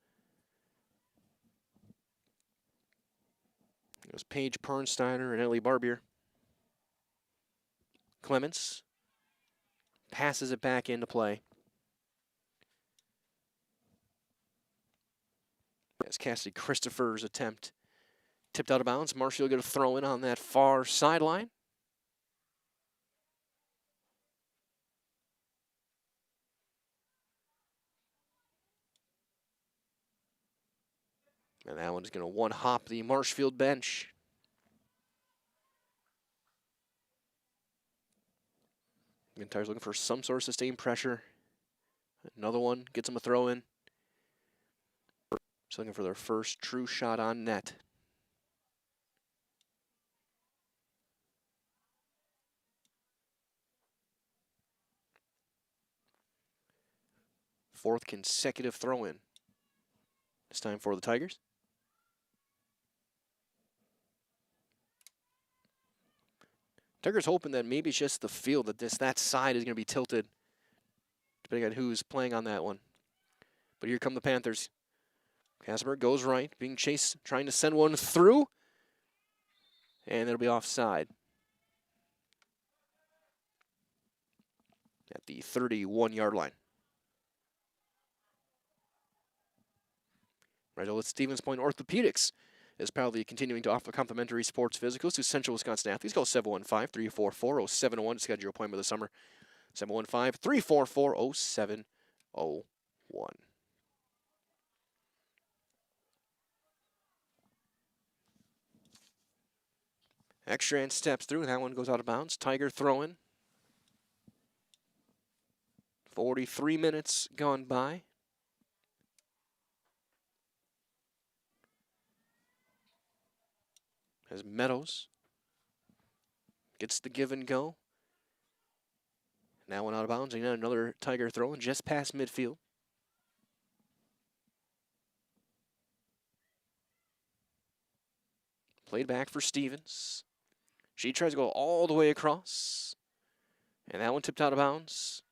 It was Paige Pernsteiner and Ellie Barbier. Clements passes it back into play. As Cassidy Christopher's attempt tipped out of bounds. Marshfield get a throw in on that far sideline. And that one's going to one-hop the Marshfield bench. Tigers looking for some sort of sustained pressure. Another one gets them a throw in. Just looking for their first true shot on net. Fourth consecutive throw in. This time for the Tigers. Tigers hoping that maybe it's just the field, that side is going to be tilted, depending on who's playing on that one. But here come the Panthers. Kasper goes right, being chased, trying to send one through, and it'll be offside. At the 31-yard line. Right, well, it's Stevens Point Orthopedics is proudly continuing to offer complimentary sports physicals to Central Wisconsin athletes. Call 715-344-0701 to schedule your appointment this summer. 715-344-0701. Extra and steps through. That one goes out of bounds. Tiger throwing. 43 minutes gone by. As Meadows gets the give and go. Now one out of bounds. And another Tiger throw just past midfield. Played back for Stevens. She tries to go all the way across. And that one tipped out of bounds.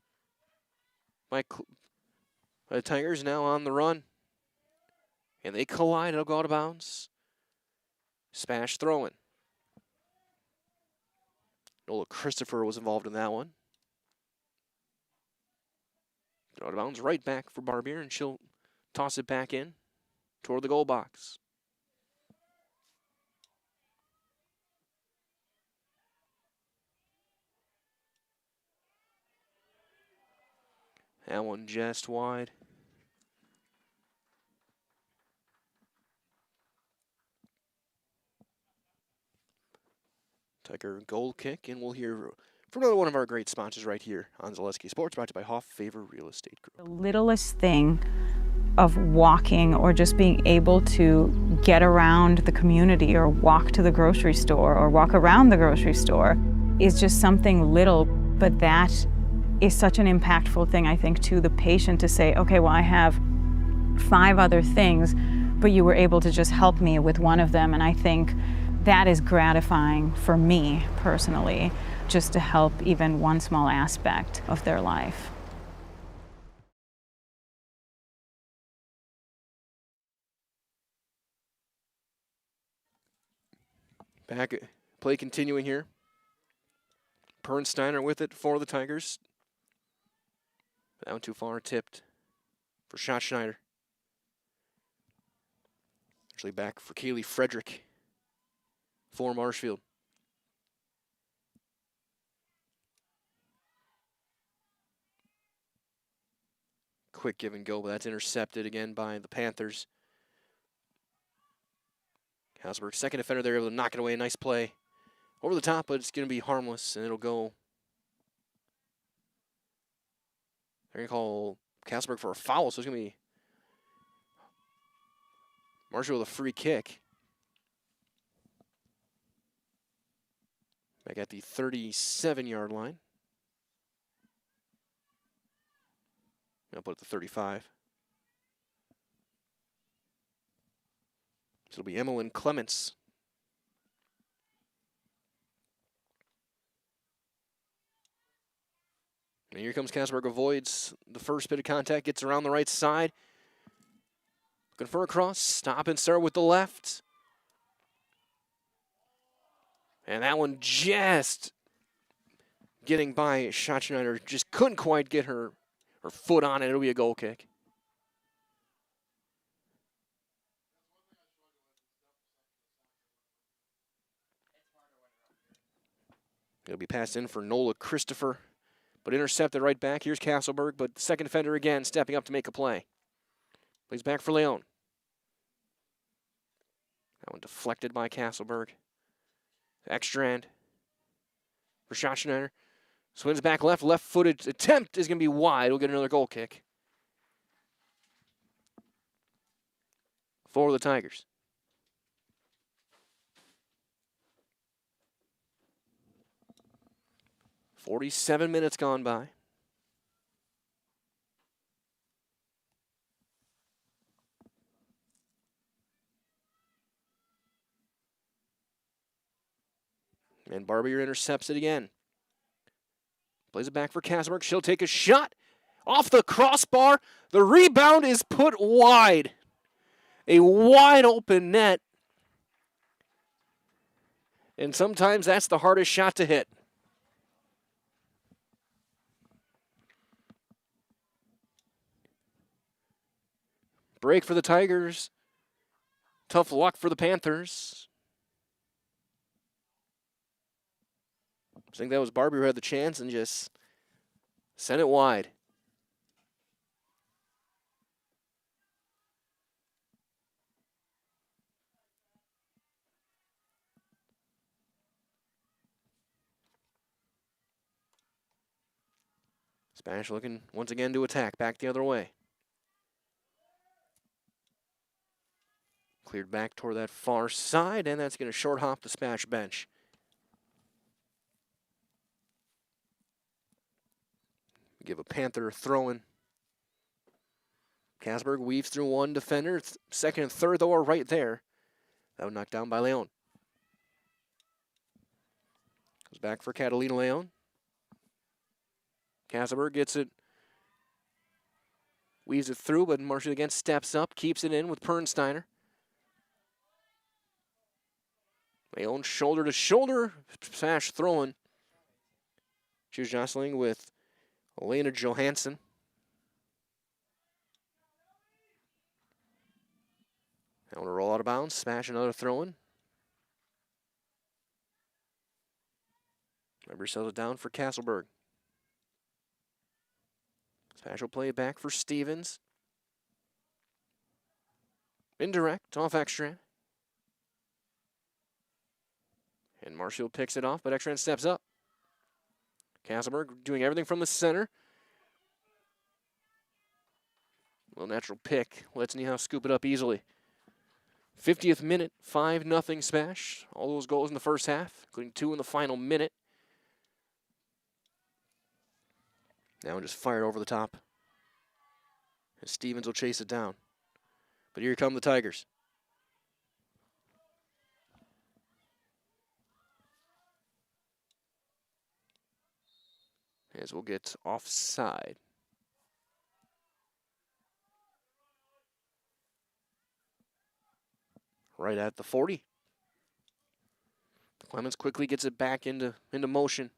The Tigers now on the run. And they collide. It'll go out of bounds. SPASH throwing. Nola Christopher was involved in that one. Out of bounds right back for Barbier, and she'll toss it back in toward the goal box. That one just wide. Tiger goal kick, and we'll hear from another one of our great sponsors right here on Zaleski Sports, brought to you by Hoff Favor Real Estate Group. The littlest thing of walking or just being able to get around the community or walk to the grocery store or walk around the grocery store is just something little, but that is such an impactful thing, I think, to the patient to say, okay, well, I have 5 other things, but you were able to just help me with one of them. And I think that is gratifying for me personally, just to help even one small aspect of their life. Back play continuing here. Pernsteiner with it for the Tigers. Down too far, tipped for Schatzschneider. Actually back for Kaylee Frederick for Marshfield. Quick give and go, but that's intercepted again by the Panthers. Hasselberg, second defender there, able to knock it away. Nice play. Over the top, but it's going to be harmless, and it'll go. They're going to call Hasselberg for a foul, so it's going to be Marshall with a free kick. Back at the 37-yard line. I'll put it to 35. So it'll be Emmeline Clements. And here comes Kasberg, avoids the first bit of contact, gets around the right side. Looking for a cross, stop and start with the left. And that one just getting by Schatzschneider, just couldn't quite get her foot on it. It'll be a goal kick. It'll be passed in for Nola Christopher, but intercepted right back. Here's Castleberg, but the second defender again stepping up to make a play. Plays back for Leon. That one deflected by Castleberg. Ekstrand for Schatzschneider. Swings back left, left-footed attempt is going to be wide. We'll get another goal kick for the Tigers. "47 minutes gone by. And Barbier intercepts it again. Plays it back for Kasberg. She'll take a shot off the crossbar. The rebound is put wide. A wide open net. And sometimes that's the hardest shot to hit. Break for the Tigers. Tough luck for the Panthers. I think that was Barbie who had the chance and just sent it wide. SPASH looking once again to attack, back the other way. Cleared back toward that far side, and that's going to short hop the SPASH bench. Give a Panther throw-in. Kasberg weaves through one defender. Second and third, though, are right there. That one knocked down by Leon. Goes back for Catalina Leon. Kasberg gets it. Weaves it through, but Marshall again steps up, keeps it in with Pernsteiner. Leon shoulder to shoulder. SPASH throwing. She was jostling with Elena Johansson. Now to roll out of bounds. SPASH another throw-in. Remember, sells it down for Castleberg. SPASH will play it back for Stevens. Indirect off Ekstrand. And Marshfield picks it off, but Ekstrand steps up. Castleberg doing everything from the center. Little natural pick. Lets Niehaus scoop it up easily. 50th minute, 5-0 SPASH. All those goals in the first half, including 2 in the final minute. Now just fired over the top. And Stevens will chase it down. But here come the Tigers. As we'll get offside. Right at the 40. Clemens quickly gets it back into motion.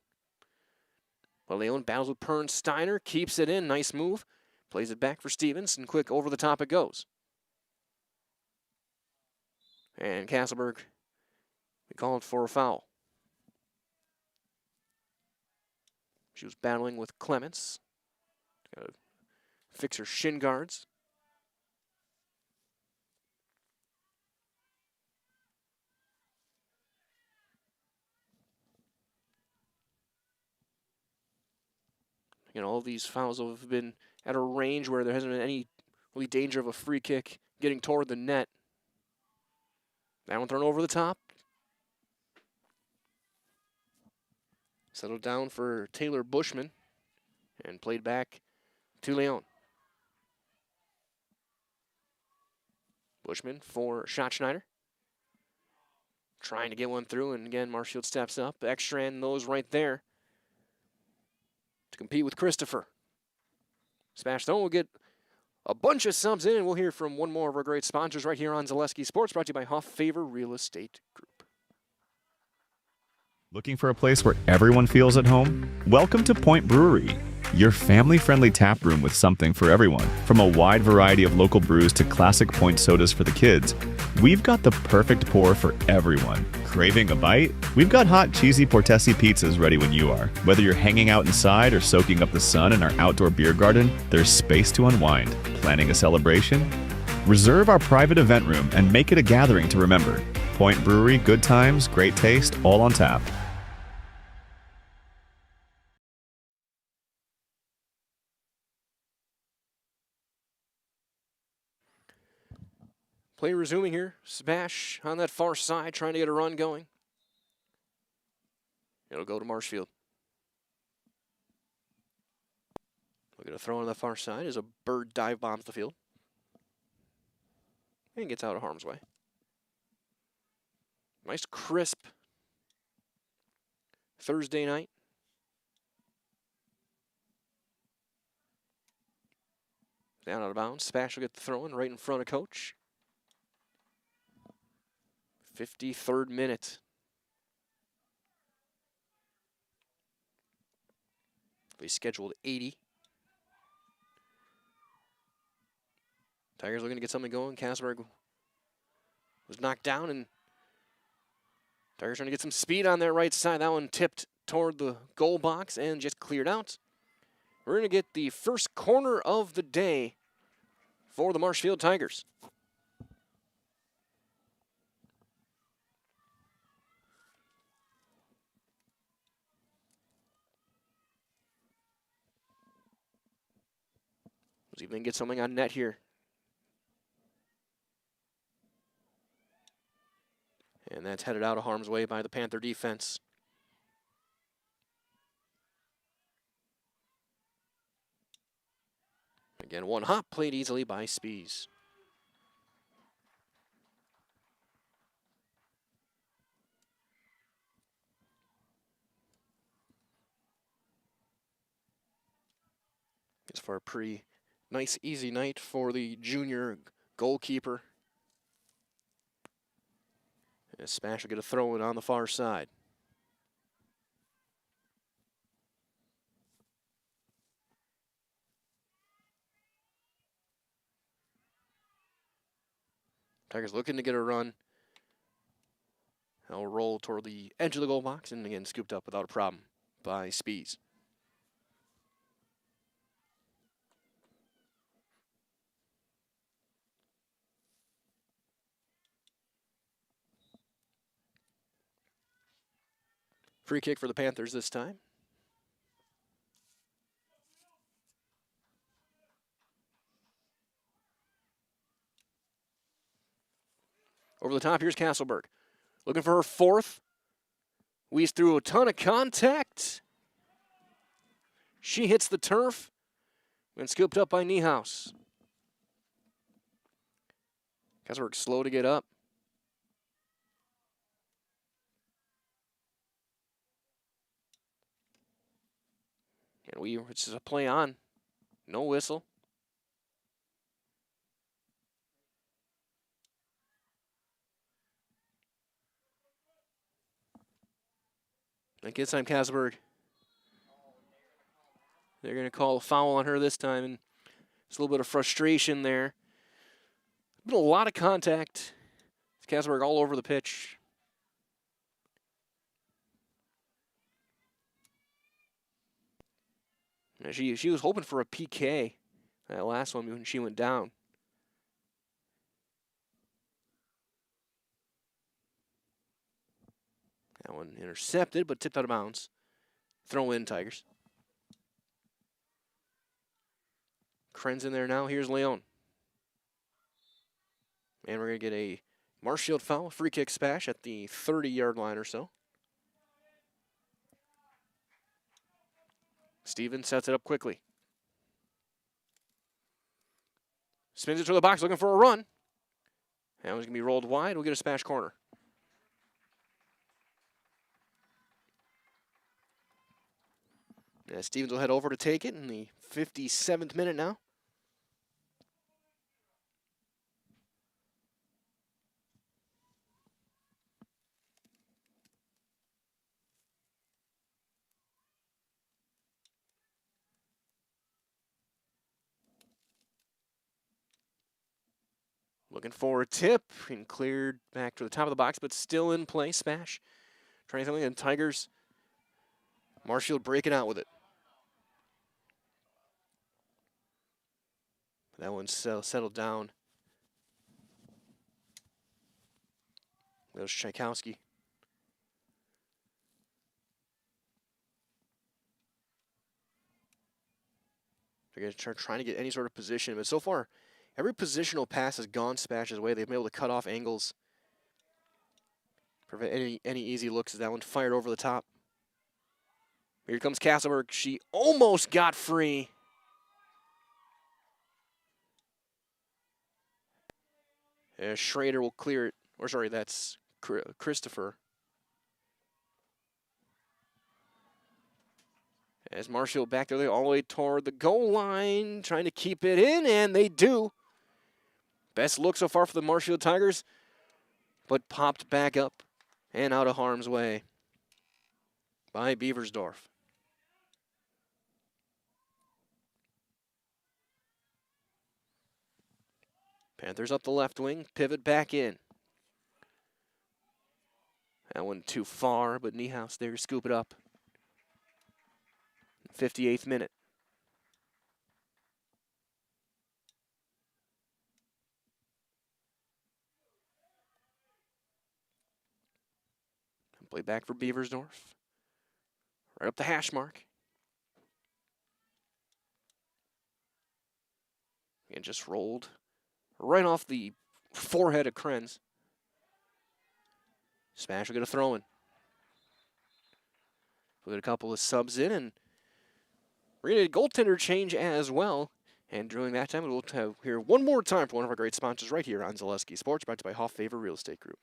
Well, Leon battles with Pern. Steiner keeps it in. Nice move. Plays it back for Stevens, and quick over the top it goes. And Castleberg, we call it for a foul. She was battling with Clements. Got to fix her shin guards. You know, all of these fouls have been at a range where there hasn't been any really danger of a free kick getting toward the net. That one thrown over the top. Settled down for Taylor Bushman and played back to Leon. Bushman for Schatzschneider. Trying to get one through, and again, Marshfield steps up. Ekstrand knows right there to compete with Christopher. SPASH though will get a bunch of subs in, and we'll hear from one more of our great sponsors right here on Zaleski Sports, brought to you by Huff Favor Real Estate Group. Looking for a place where everyone feels at home? Welcome to Point Brewery, your family-friendly tap room with something for everyone. From a wide variety of local brews to classic Point sodas for the kids, we've got the perfect pour for everyone. Craving a bite? We've got hot, cheesy Portesi pizzas ready when you are. Whether you're hanging out inside or soaking up the sun in our outdoor beer garden, there's space to unwind. Planning a celebration? Reserve our private event room and make it a gathering to remember. Point Brewery, good times, great taste, all on tap. Play resuming here. SPASH on that far side, trying to get a run going. It'll go to Marshfield. We're going to throw on the far side as a bird dive bombs the field. And gets out of harm's way. Nice crisp Thursday night. Down out of bounds. SPASH will get the throw in right in front of coach. 53rd minute. They scheduled 80. Tigers looking to get something going. Castleberg was knocked down, and Tigers trying to get some speed on their right side. That one tipped toward the goal box and just cleared out. We're going to get the first corner of the day for the Marshfield Tigers. Let's see if they can get something on net here. And that's headed out of harm's way by the Panther defense. Again, one hop played easily by Spees. It's for a pretty nice, easy night for the junior goalkeeper. And SPASH will get a throw in on the far side. Tigers looking to get a run. They'll roll toward the edge of the goal box and again scooped up without a problem by Spees. Free kick for the Panthers this time. Over the top, here's Castleberg. Looking for her fourth. Wees through a ton of contact. She hits the turf and scooped up by Niehaus. Castleberg slow to get up. And it's just a play on. No whistle. And gets time Castleberg. They're going to call a foul on her this time, and there's a little bit of frustration there. Been a lot of contact. Castleberg all over the pitch. And she was hoping for a PK, that last one when she went down. That one intercepted, but tipped out of bounds. Throw in, Tigers. Kren's in there now. Here's Leon. And we're going to get a Marshfield foul, free kick SPASH at the 30-yard line or so. Steven sets it up quickly. Spins it to the box, looking for a run. That one's going to be rolled wide. We'll get a SPASH corner. And Stevens will head over to take it in the 57th minute now. Looking for a tip and cleared back to the top of the box, but still in play. SPASH trying something, and Tigers. Marshfield breaking out with it. That one's settled down. There's Tchaikovsky. They're going to trying to get any sort of position, but so far, every positional pass has gone SPASH's way. They've been able to cut off angles, prevent any easy looks as that one fired over the top. Here comes Castleberg. She almost got free. Schrader will clear it. Or sorry, that's Christopher. As Marshfield back there, all the way toward the goal line, trying to keep it in, and they do. Best look so far for the Marshfield Tigers, but popped back up and out of harm's way by Beaversdorf. Panthers up the left wing, pivot back in. That one too far, but Niehaus there to scoop it up. 58th minute. Play back for Beaversdorf. Right up the hash mark. And just rolled right off the forehead of Krenz. SPASH will get a throw in. We'll get a couple of subs in, and we're going to get a goaltender change as well. And during that time, we'll have here one more time for one of our great sponsors right here on Zaleski Sports, brought to you by Hoff Favor Real Estate Group.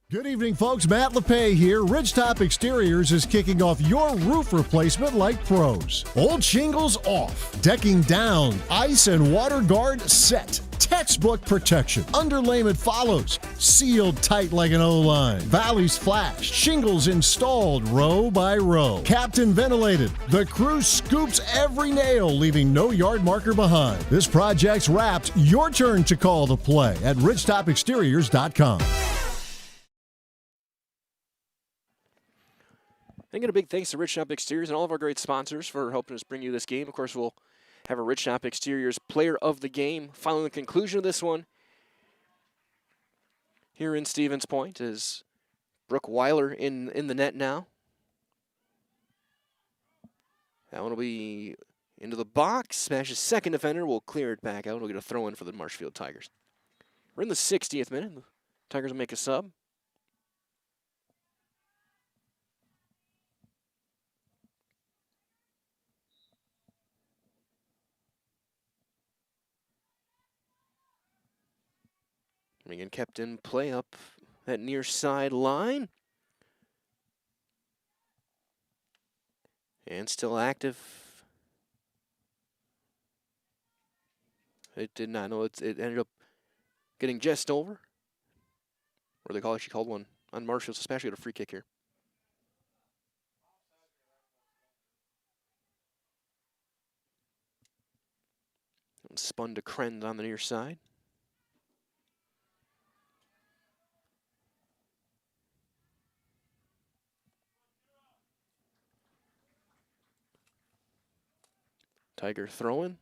Good evening, folks. Matt LePay here. Ridgetop Exteriors is kicking off your roof replacement like pros. Old shingles off, decking down, ice and water guard set. Textbook protection. Underlayment follows. Sealed tight like an O-line. Valleys flashed. Shingles installed row by row. Captain ventilated. The crew scoops every nail, leaving no yard marker behind. This project's wrapped. Your turn to call the play at ridgetopexteriors.com. Again, a big thanks to Ridgetop Exteriors and all of our great sponsors for helping us bring you this game. Of course, we'll have a Ridgetop Exteriors Player of the Game following the conclusion of this one here in Stevens Point as Brooke Weiler in the net now. That one will be into the box. Smash's second defender will clear it back out. We'll get a throw in for the Marshfield Tigers. We're in the 60th minute. The Tigers will make a sub. Again, kept in play up that near side line. And still active. It did not know it ended up getting just over. Or they call it, she called one on Marshfield, especially got a free kick here. And spun to Krend on the near side. Tiger throwing.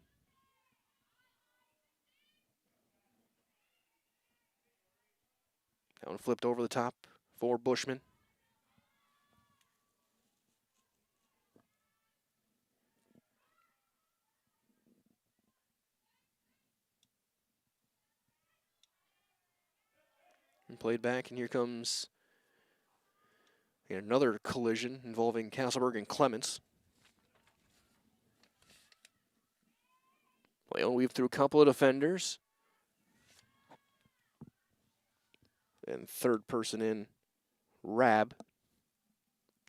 That one flipped over the top for Bushman. And played back, and here comes another collision involving Castleberg and Clements. Play will weave through a couple of defenders. And third person in, Rab.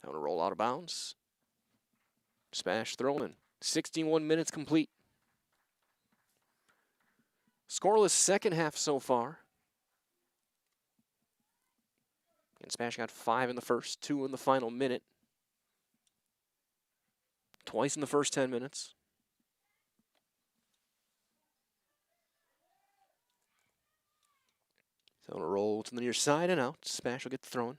That one roll out of bounds. Spash thrown. 61 minutes complete. Scoreless second half so far. And Spash got 5 in the first, 2 in the final minute. Twice in the first 10 minutes. So it'll roll to the near side and out. Spash will get the throw in.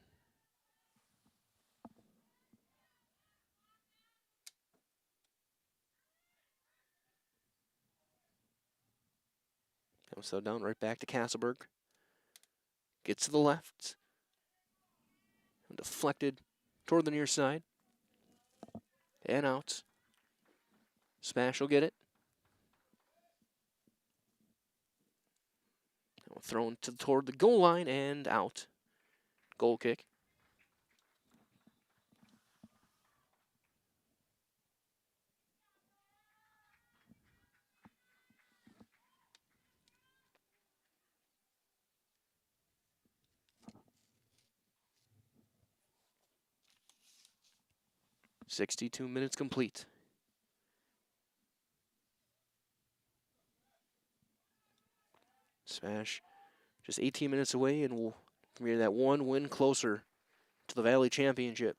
So down right back to Castleberg. Gets to the left. And deflected toward the near side. And out. Spash will get it. Thrown toward the goal line and out. Goal kick. .62 minutes complete. Smash just 18 minutes away, and we'll be that one win closer to the Valley Championship.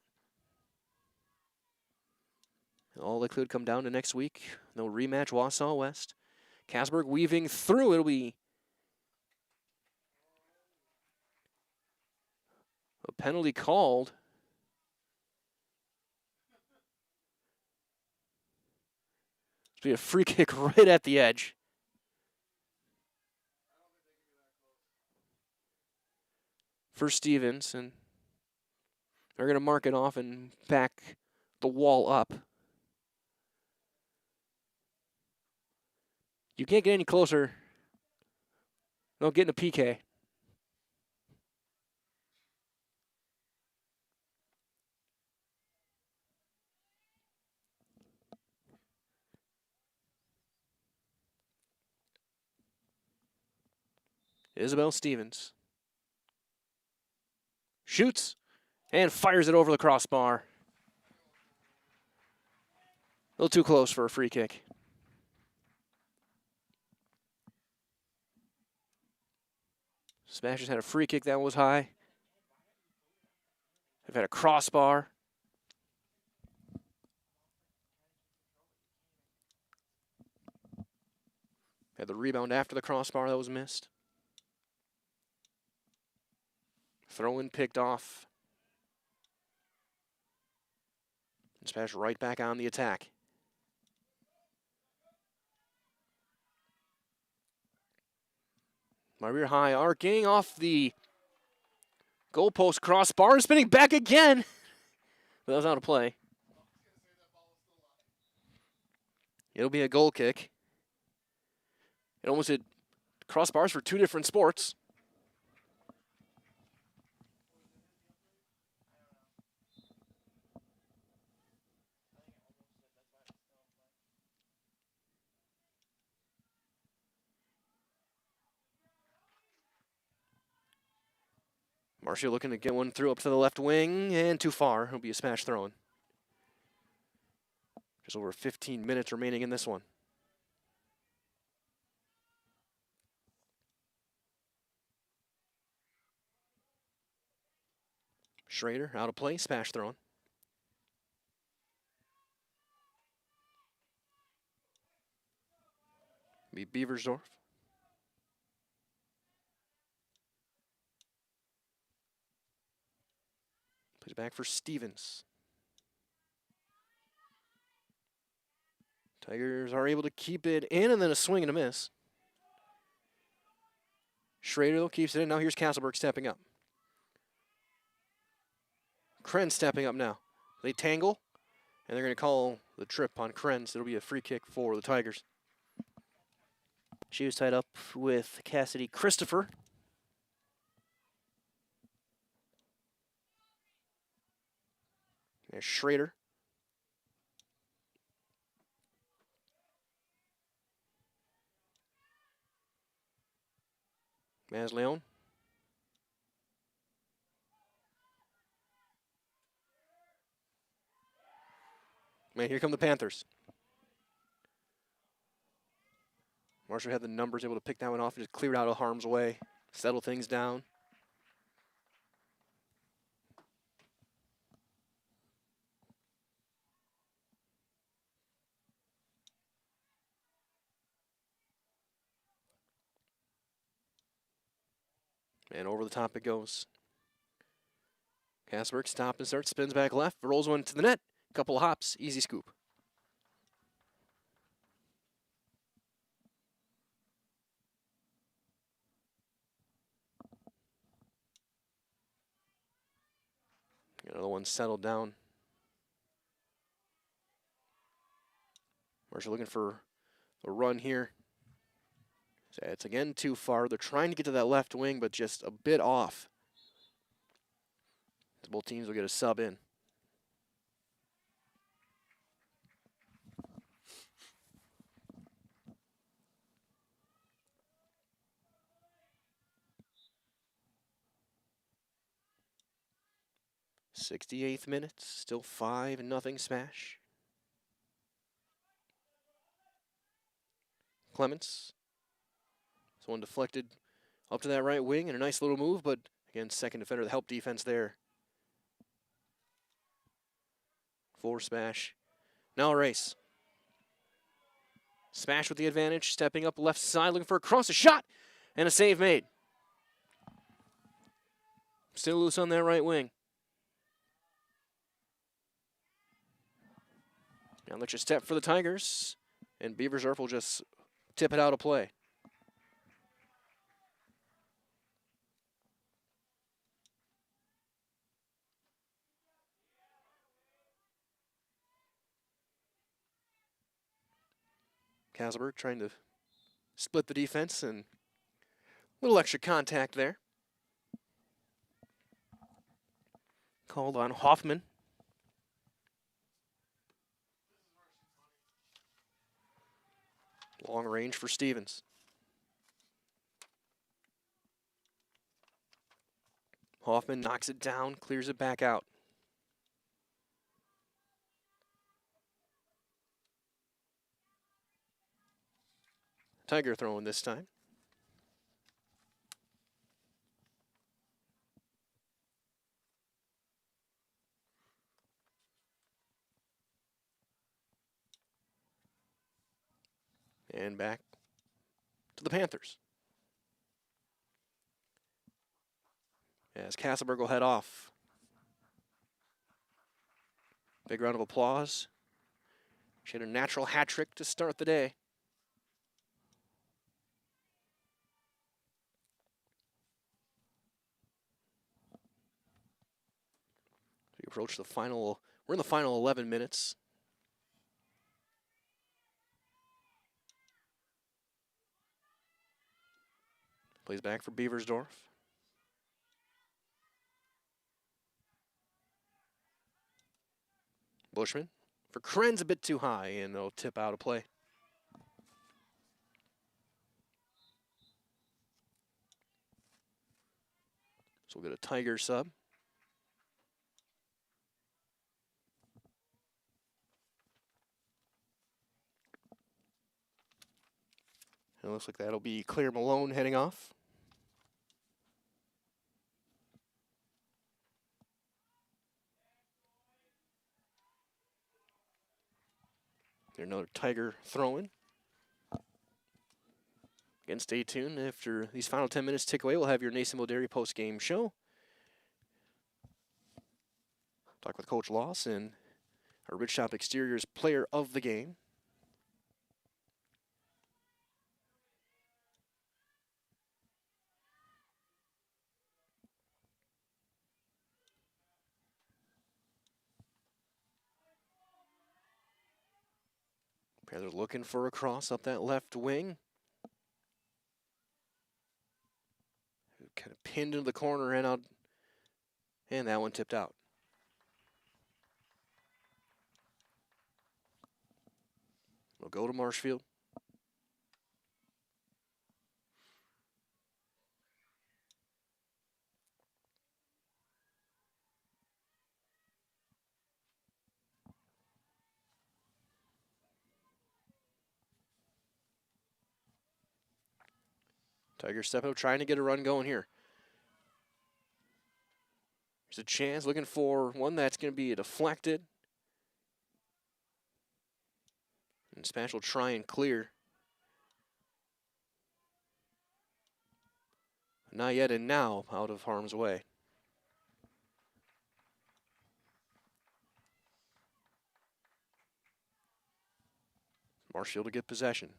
And all that could come down to next week. No rematch, Wausau West. Castleberg weaving through. It'll be a penalty called. It'll be a free kick right at the edge. For Stevens, and they're going to mark it off and back the wall up. You can't get any closer. No getting a PK. Isabel Stevens shoots and fires it over the crossbar. A little too close for a free kick. Smashers had a free kick that was high. They've had a crossbar. Had the rebound after the crossbar that was missed. Throw-in picked off. And Smash right back on the attack. My rear high arcing off the Goalpost crossbar, spinning back again. But that was out of play. It'll be a goal kick. It almost hit crossbars for two different sports. Marshfield looking to get one through up to the left wing, and too far. It'll be a smash throw-in. Just over 15 minutes remaining in this one. Schrader out of play, smash throw-in. Be Beaversdorf. Plays back for Stevens. Tigers are able to keep it in, and then a swing and a miss. Schrader, though, keeps it in. Now here's Castleberg stepping up. Krenz stepping up now. They tangle, and they're going to call the trip on Krenz. It'll be a free kick for the Tigers. She was tied up with Cassidy Christopher. There's Schrader. Masleon. Man, here come the Panthers. Marshall had the numbers, able to pick that one off and just clear it out of harm's way, settle things down. And over the top it goes. Kasberg stop and start, spins back left, rolls one to the net. Couple of hops, easy scoop. Another one settled down. Marshall looking for a run here. It's again too far. They're trying to get to that left wing, but just a bit off. Both teams will get a sub in. '68th minute, still 5-0 Smash. Clements. This one deflected up to that right wing, and a nice little move, but again, second defender, the help defense there. For Smash. Now a race. Smash with the advantage, stepping up left side, looking for a cross, a shot, and a save made. Still loose on that right wing. Now let's just step for the Tigers, and Beaversdorf will just tip it out of play. Kasselberg trying to split the defense, and a little extra contact there. Called on Hoffman. Long range for Stevens. Hoffman knocks it down, clears it back out. Tiger throwing this time. And back to the Panthers. As Kasselberg will head off. Big round of applause. She had a natural hat trick to start the day. approach the final. We're in the final 11 minutes. Plays back for Beaversdorf. Bushman for Krenz, a bit too high, and they'll tip out of play. So we'll get a Tiger sub. It looks like that'll be Claire Malone heading off. There's another Tiger throw-in. Again, stay tuned. After these final 10 minutes tick away, we'll have your Nason Dairy post-game show. Talk with Coach Lawson, our Ridgetop Exteriors player of the game. Panthers looking for a cross up that left wing. Kind of pinned into the corner and out, and that one tipped out. We'll go to Marshfield. Tigers stepping up, trying to get a run going here. There's a chance, looking for one that's going to be deflected. And SPASH will try and clear. Not yet, and now out of harm's way. Marshfield to get possession.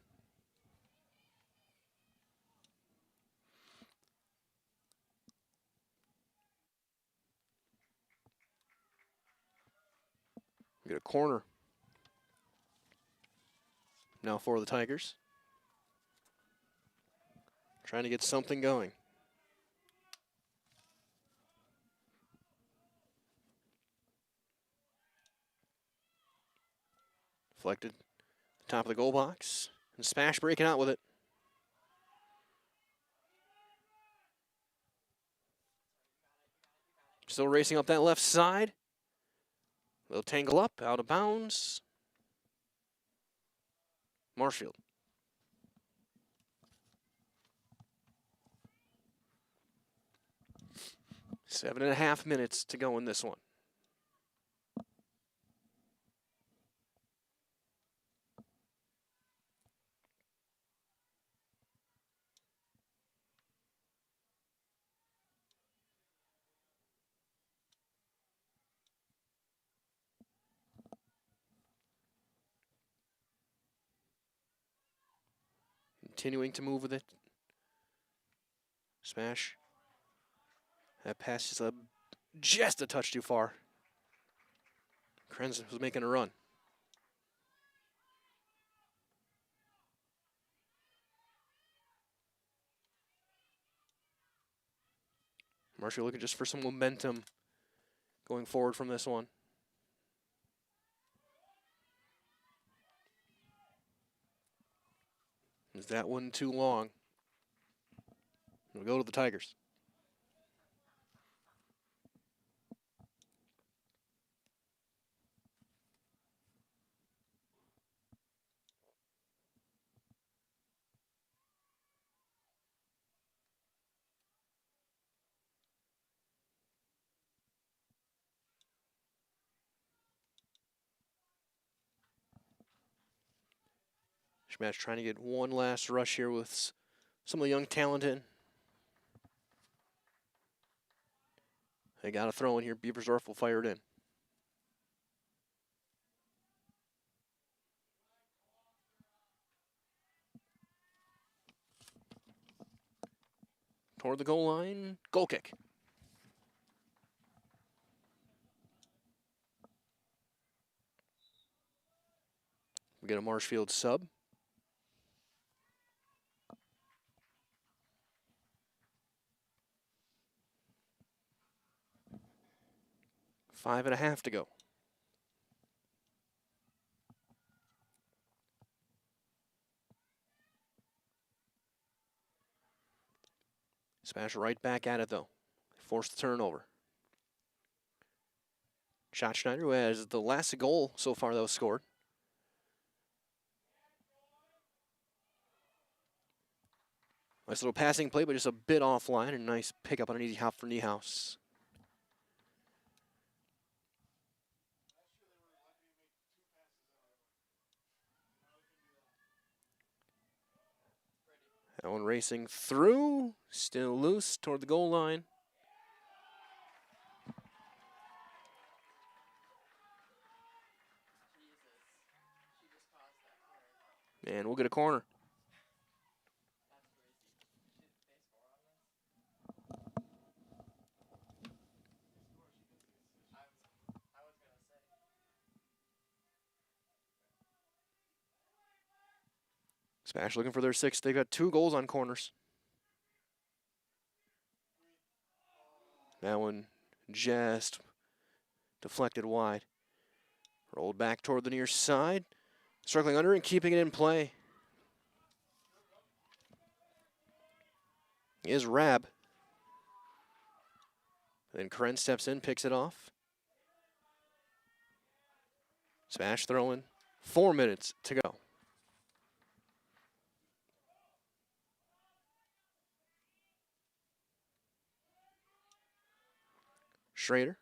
Get a corner. Now for the Tigers. Trying to get something going. Deflected. Top of the goal box. And SPASH breaking out with it. Still racing up that left side. They'll tangle up, out of bounds. Marshfield. Seven and a half minutes to go in this one. Continuing to move with it. SPASH. That pass is just a touch too far. Krenz was making a run. Marshall looking just for some momentum going forward from this one. Is that one too long? We'll go to the Tigers. Schmatch trying to get one last rush here with some of the young talent in. They got a throw in here. Beaversdorf will fire it in. Toward the goal line, goal kick. We'll get a Marshfield sub. Five and a half to go. Smash right back at it, though. Forced the turnover. Schneider, who has the last goal so far, though, scored. Nice little passing play, but just a bit offline. And nice pickup on an easy hop for Niehaus. That one racing through, still loose toward the goal line. And we'll get a corner. Smash looking for their sixth. They've got 2 goals on corners. That one just deflected wide. Rolled back toward the near side. Struggling under and keeping it in play is Rab. Then Kren steps in, picks it off. Smash throwing. 4 minutes to go. Schrader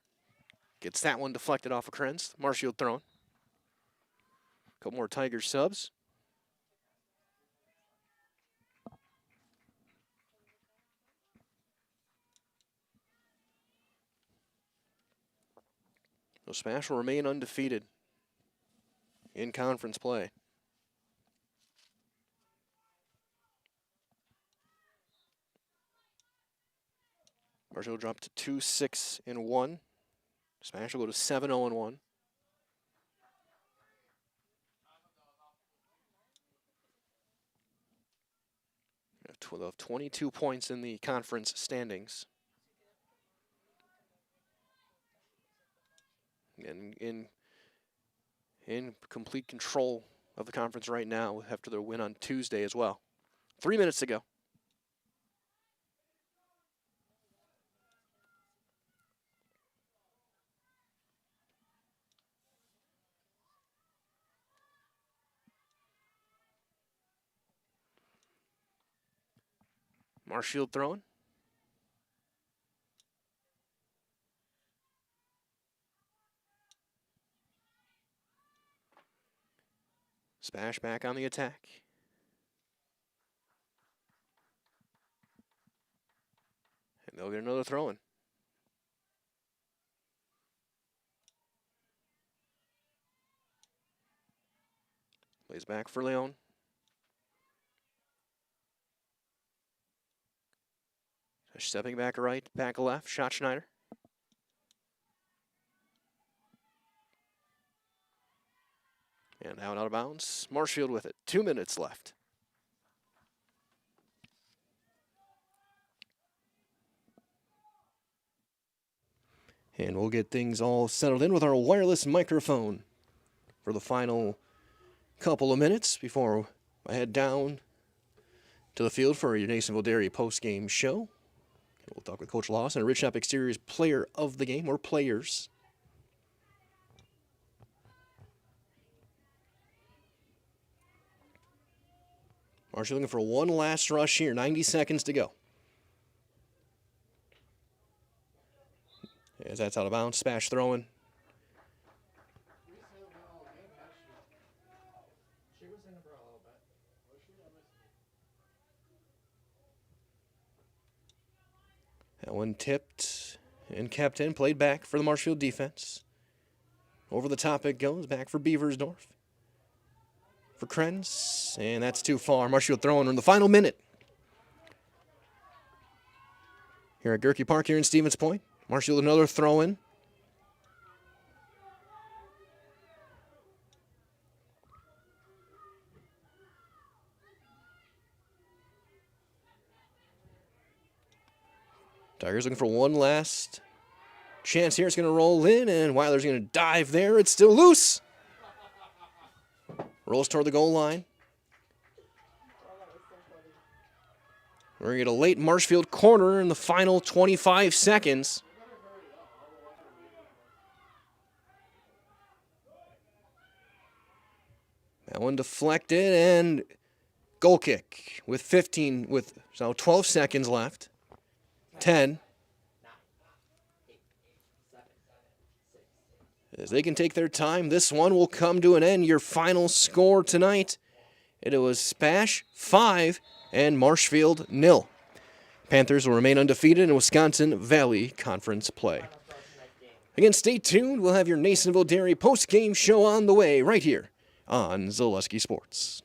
gets that one deflected off of Krenz. Marshfield throwing. Couple more Tigers subs. So Smash will remain undefeated in conference play. Marshall will drop to 2-6-1. Smash will go to 7-0-1. Of 22 points in the conference standings. And in complete control of the conference right now after their win on Tuesday as well. 3 minutes to go. Marshfield throwing. Smash back on the attack. And they'll get another throw in. Plays back for Leon. Stepping back right, back left, shot Schneider. And out of bounds. Marshfield with it. 2 minutes left. And we'll get things all settled in with our wireless microphone for the final couple of minutes before I head down to the field for your Nasonville Dairy post-game show. We'll talk with Coach Lawson and Ridgetop Exterior's player of the game, or players. Marshall looking for one last rush here. 90 seconds to go. As that's out of bounds, Spash throwing. That one tipped and kept in, played back for the Marshfield defense. Over the top it goes, back for Beaversdorf. For Krenz, and that's too far. Marshfield throwing in the final minute. Here at Gerke Park here in Stevens Point. Marshfield another throw in. Tigers looking for one last chance here. It's going to roll in, and Weiler's going to dive there. It's still loose. Rolls toward the goal line. We're going to get a late Marshfield corner in the final 25 seconds. That one deflected, and goal kick with 12 seconds left. 10. As they can take their time, this one will come to an end. Your final score tonight, it was SPASH 5 and Marshfield 0. Panthers will remain undefeated in Wisconsin Valley Conference play. Again, stay tuned. We'll have your Nasonville Dairy post-game show on the way right here on Zaleski Sports.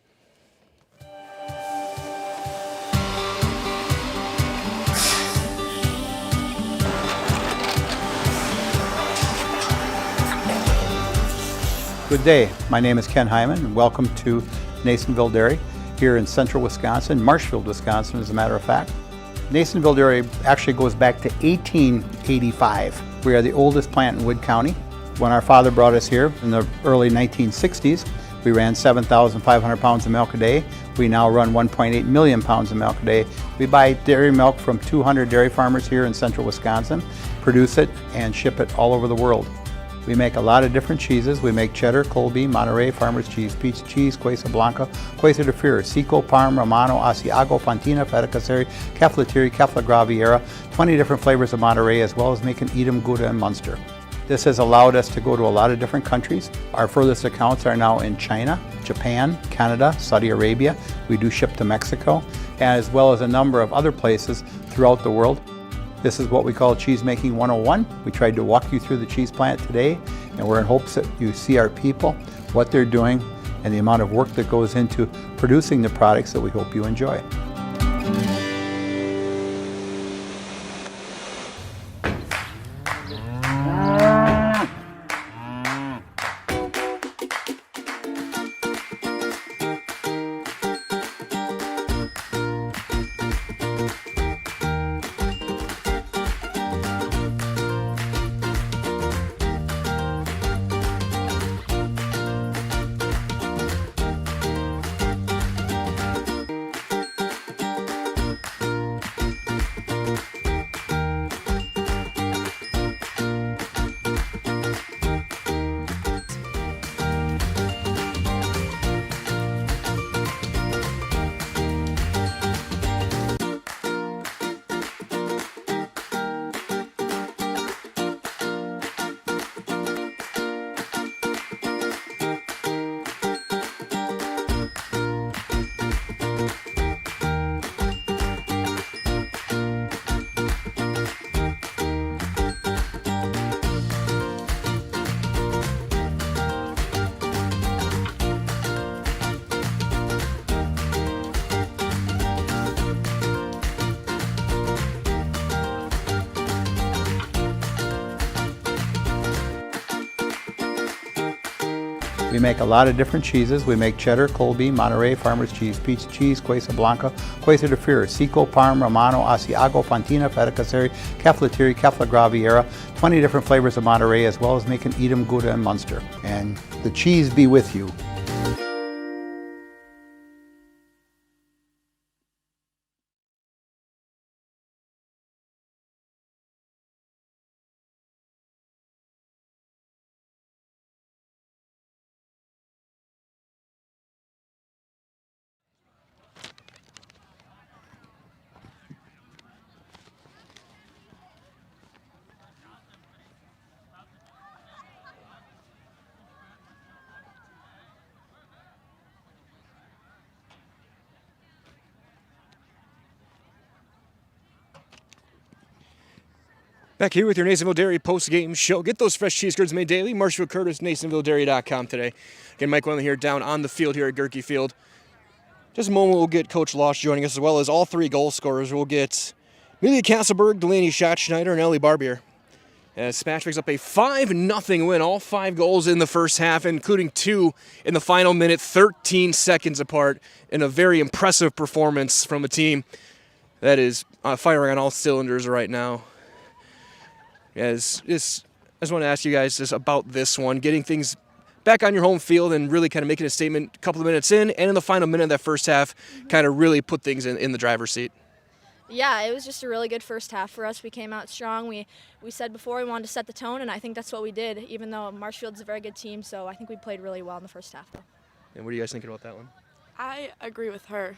Good day. My name is Ken Hyman, and welcome to Nasonville Dairy here in central Wisconsin, Marshfield, Wisconsin, as a matter of fact. Nasonville Dairy actually goes back to 1885. We are the oldest plant in Wood County. When our father brought us here in the early 1960s, we ran 7,500 pounds of milk a day. We now run 1.8 million pounds of milk a day. We buy dairy milk from 200 dairy farmers here in central Wisconsin, produce it, and ship it all over the world. We make a lot of different cheeses. We make cheddar, Colby, Monterey, Farmer's Cheese, Pizza Cheese, Quesa Blanca, Quesa de Freer, Seco, Parm, Romano, Asiago, Fontina, Feta Caseri, Cafflatiri, Caffla Graviera, 20 different flavors of Monterey, as well as making Edam, Gouda, and Munster. This has allowed us to go to a lot of different countries. Our furthest accounts are now in China, Japan, Canada, Saudi Arabia. We do ship to Mexico, as well as a number of other places throughout the world. This is what we call Cheese Making 101. We tried to walk you through the cheese plant today, and we're in hopes that you see our people, what they're doing, and the amount of work that goes into producing the products that we hope you enjoy. We make a lot of different cheeses. We make cheddar, Colby, Monterey, Farmer's Cheese, Pizza Cheese, Quesa Blanca, Quesa de Freer, Seco, Parm, Romano, Asiago, Fontina, Feta Caseri, Cafflatiri, Caffla Graviera, 20 different flavors of Monterey, as well as making Edam, Gouda, and Munster. And the cheese be with you. Back here with your Nasonville Dairy post-game show. Get those fresh cheese curds made daily. Marshfield Curtis, NasonvilleDairy.com today. Again, Mike Wendland here down on the field here at Gerke Field. Just a moment, we'll get Coach Losh joining us, as well as all three goal scorers. We'll get Amelia Castleberg, Delaney Schatzschneider, and Ellie Barbier. As SPASH picks up a 5-0 win. All 5 goals in the first half, including 2 in the final minute, 13 seconds apart, in a very impressive performance from a team that is firing on all cylinders right now. I just want to ask you guys just about this one, getting things back on your home field and really kind of making a statement a couple of minutes in, and in the final minute of that first half, kind of really put things in the driver's seat. Yeah, it was just a really good first half for us. We came out strong. We said before we wanted to set the tone, and I think that's what we did, even though Marshfield's a very good team, so I think we played really well in the first half, though. And what are you guys thinking about that one? I agree with her.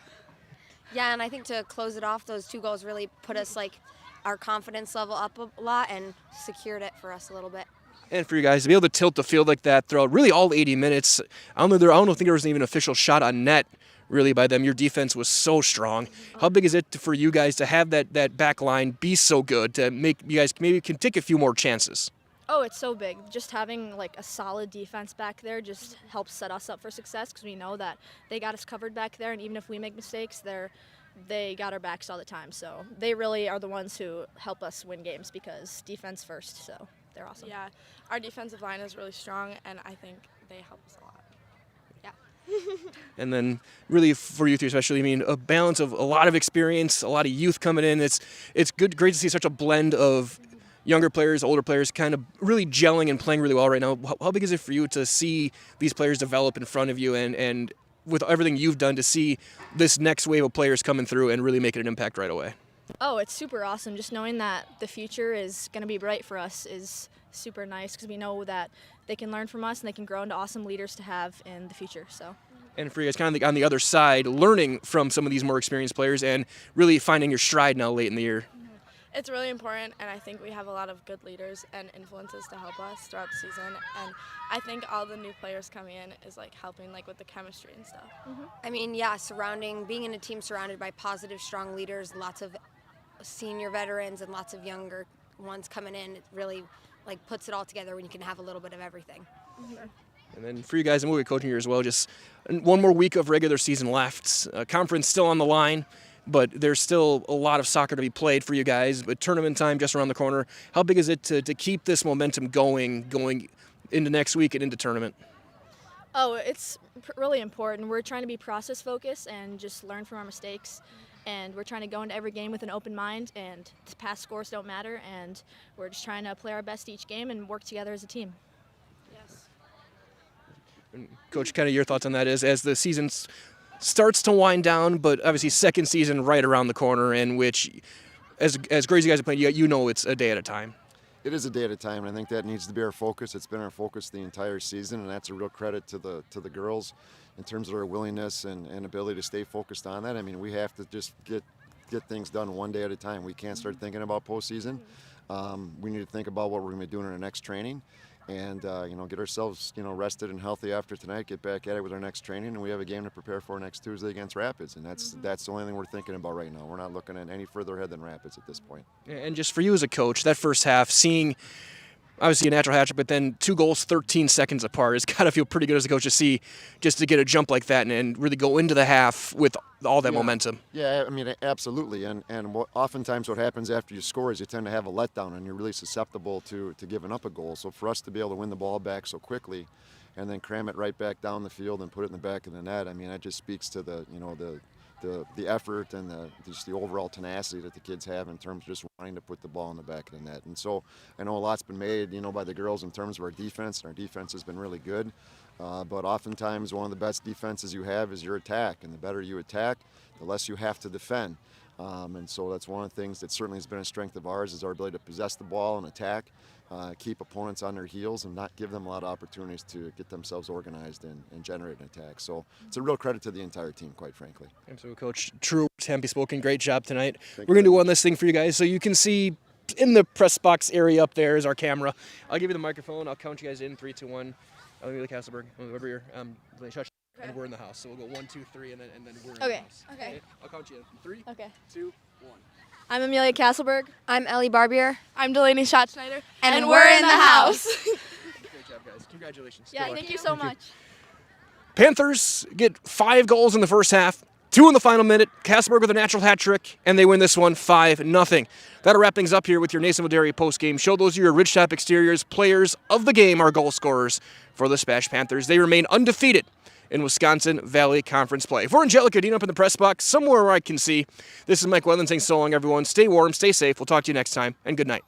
Yeah, and I think to close it off, those 2 goals really put us, like, our confidence level up a lot and secured it for us a little bit. And for you guys to be able to tilt the field like that throughout really all 80 minutes, I don't think there was even an official shot on net really by them. Your defense was so strong. How big is it for you guys to have that back line be so good to make you guys maybe can take a few more chances? Oh, it's so big. Just having like a solid defense back there just helps set us up for success because we know that they got us covered back there, and even if we make mistakes, they got our backs all the time. So they really are the ones who help us win games because defense first, so they're awesome. Yeah, our defensive line is really strong, and I think they help us a lot. And then really for you three especially, I mean, a balance of a lot of experience, a lot of youth coming in. It's great to see such a blend of younger players, older players kind of really gelling and playing really well right now. How big is it for you to see these players develop in front of you and with everything you've done to see this next wave of players coming through and really making an impact right away? Oh, it's super awesome. Just knowing that the future is going to be bright for us is super nice because we know that they can learn from us and they can grow into awesome leaders to have in the future. So. And for you guys kind of on the other side, learning from some of these more experienced players and really finding your stride now late in the year. It's really important, and I think we have a lot of good leaders and influences to help us throughout the season. And I think all the new players coming in is like helping like with the chemistry and stuff. I mean, yeah, being in a team surrounded by positive, strong leaders, lots of senior veterans and lots of younger ones coming in, it really like puts it all together when you can have a little bit of everything. And then for you guys, and we'll be coaching here as well, just one more week of regular season left. Conference still on the line, but there's still a lot of soccer to be played for you guys. But tournament time just around the corner. How big is it to keep this momentum going into next week and into tournament? Oh, it's really important. We're trying to be process focused and just learn from our mistakes. And we're trying to go into every game with an open mind, and past scores don't matter. And we're just trying to play our best each game and work together as a team. And Coach, kind of your thoughts on that is as the season starts to wind down, but obviously second season right around the corner, in which, as great as you guys are playing, you know it's a day at a time. It is a day at a time, and I think that needs to be our focus. It's been our focus the entire season, and that's a real credit to the girls in terms of their willingness and ability to stay focused on that. I mean, we have to just get things done one day at a time. We can't start thinking about postseason. We need to think about what we're going to be doing in our next training. And get ourselves rested and healthy after tonight, get back at it with our next training, and we have a game to prepare for next Tuesday against Rapids, and that's the only thing we're thinking about right now. We're not looking at any further ahead than Rapids at this point. And just for you as a coach, that first half, seeing obviously a natural hat-trick, but then 2 goals 13 seconds apart, it's got to feel pretty good as a coach to get a jump like that and really go into the half with all that momentum. Yeah, I mean, absolutely. And oftentimes what happens after you score is you tend to have a letdown, and you're really susceptible to giving up a goal. So for us to be able to win the ball back so quickly and then cram it right back down the field and put it in the back of the net, I mean, that just speaks to the effort and just the overall tenacity that the kids have in terms of just wanting to put the ball in the back of the net. And so I know a lot's been made, by the girls in terms of our defense, and our defense has been really good. But oftentimes one of the best defenses you have is your attack, and the better you attack, the less you have to defend. And so that's one of the things that certainly has been a strength of ours, is our ability to possess the ball and attack, keep opponents on their heels, and not give them a lot of opportunities to get themselves organized and generate an attack. So it's a real credit to the entire team, quite frankly. Absolutely, Coach. True, Tempe spoken. Great job tonight. We're going to do one last thing for you guys so you can see in the press box area up there is our camera. I'll give you the microphone. I'll count you guys in. 3, 2, 1. I'll give you the Castleberg. Over here. And we're in the house. So we'll go 1, 2, 3, and then we're in the house. Okay. I'll count you in. 3, 2, 1. I'm Amelia Castleberg. I'm Ellie Barbier. I'm Delaney Schatzschneider. And we're in the house. Great job, guys. Congratulations. Yeah, thank you so much. Panthers get 5 goals in the first half, 2 in the final minute. Castleberg with a natural hat trick, and they win this one 5-0. That'll wrap things up here with your Nasonville Dairy post-game show. Those are your Ridgetop Exteriors players of the game, our goal scorers for the SPASH Panthers. They remain undefeated in Wisconsin Valley Conference play. For Angelica Dean up in the press box, somewhere where I can see, this is Mike Wetland saying so long, everyone. Stay warm, stay safe. We'll talk to you next time, and good night.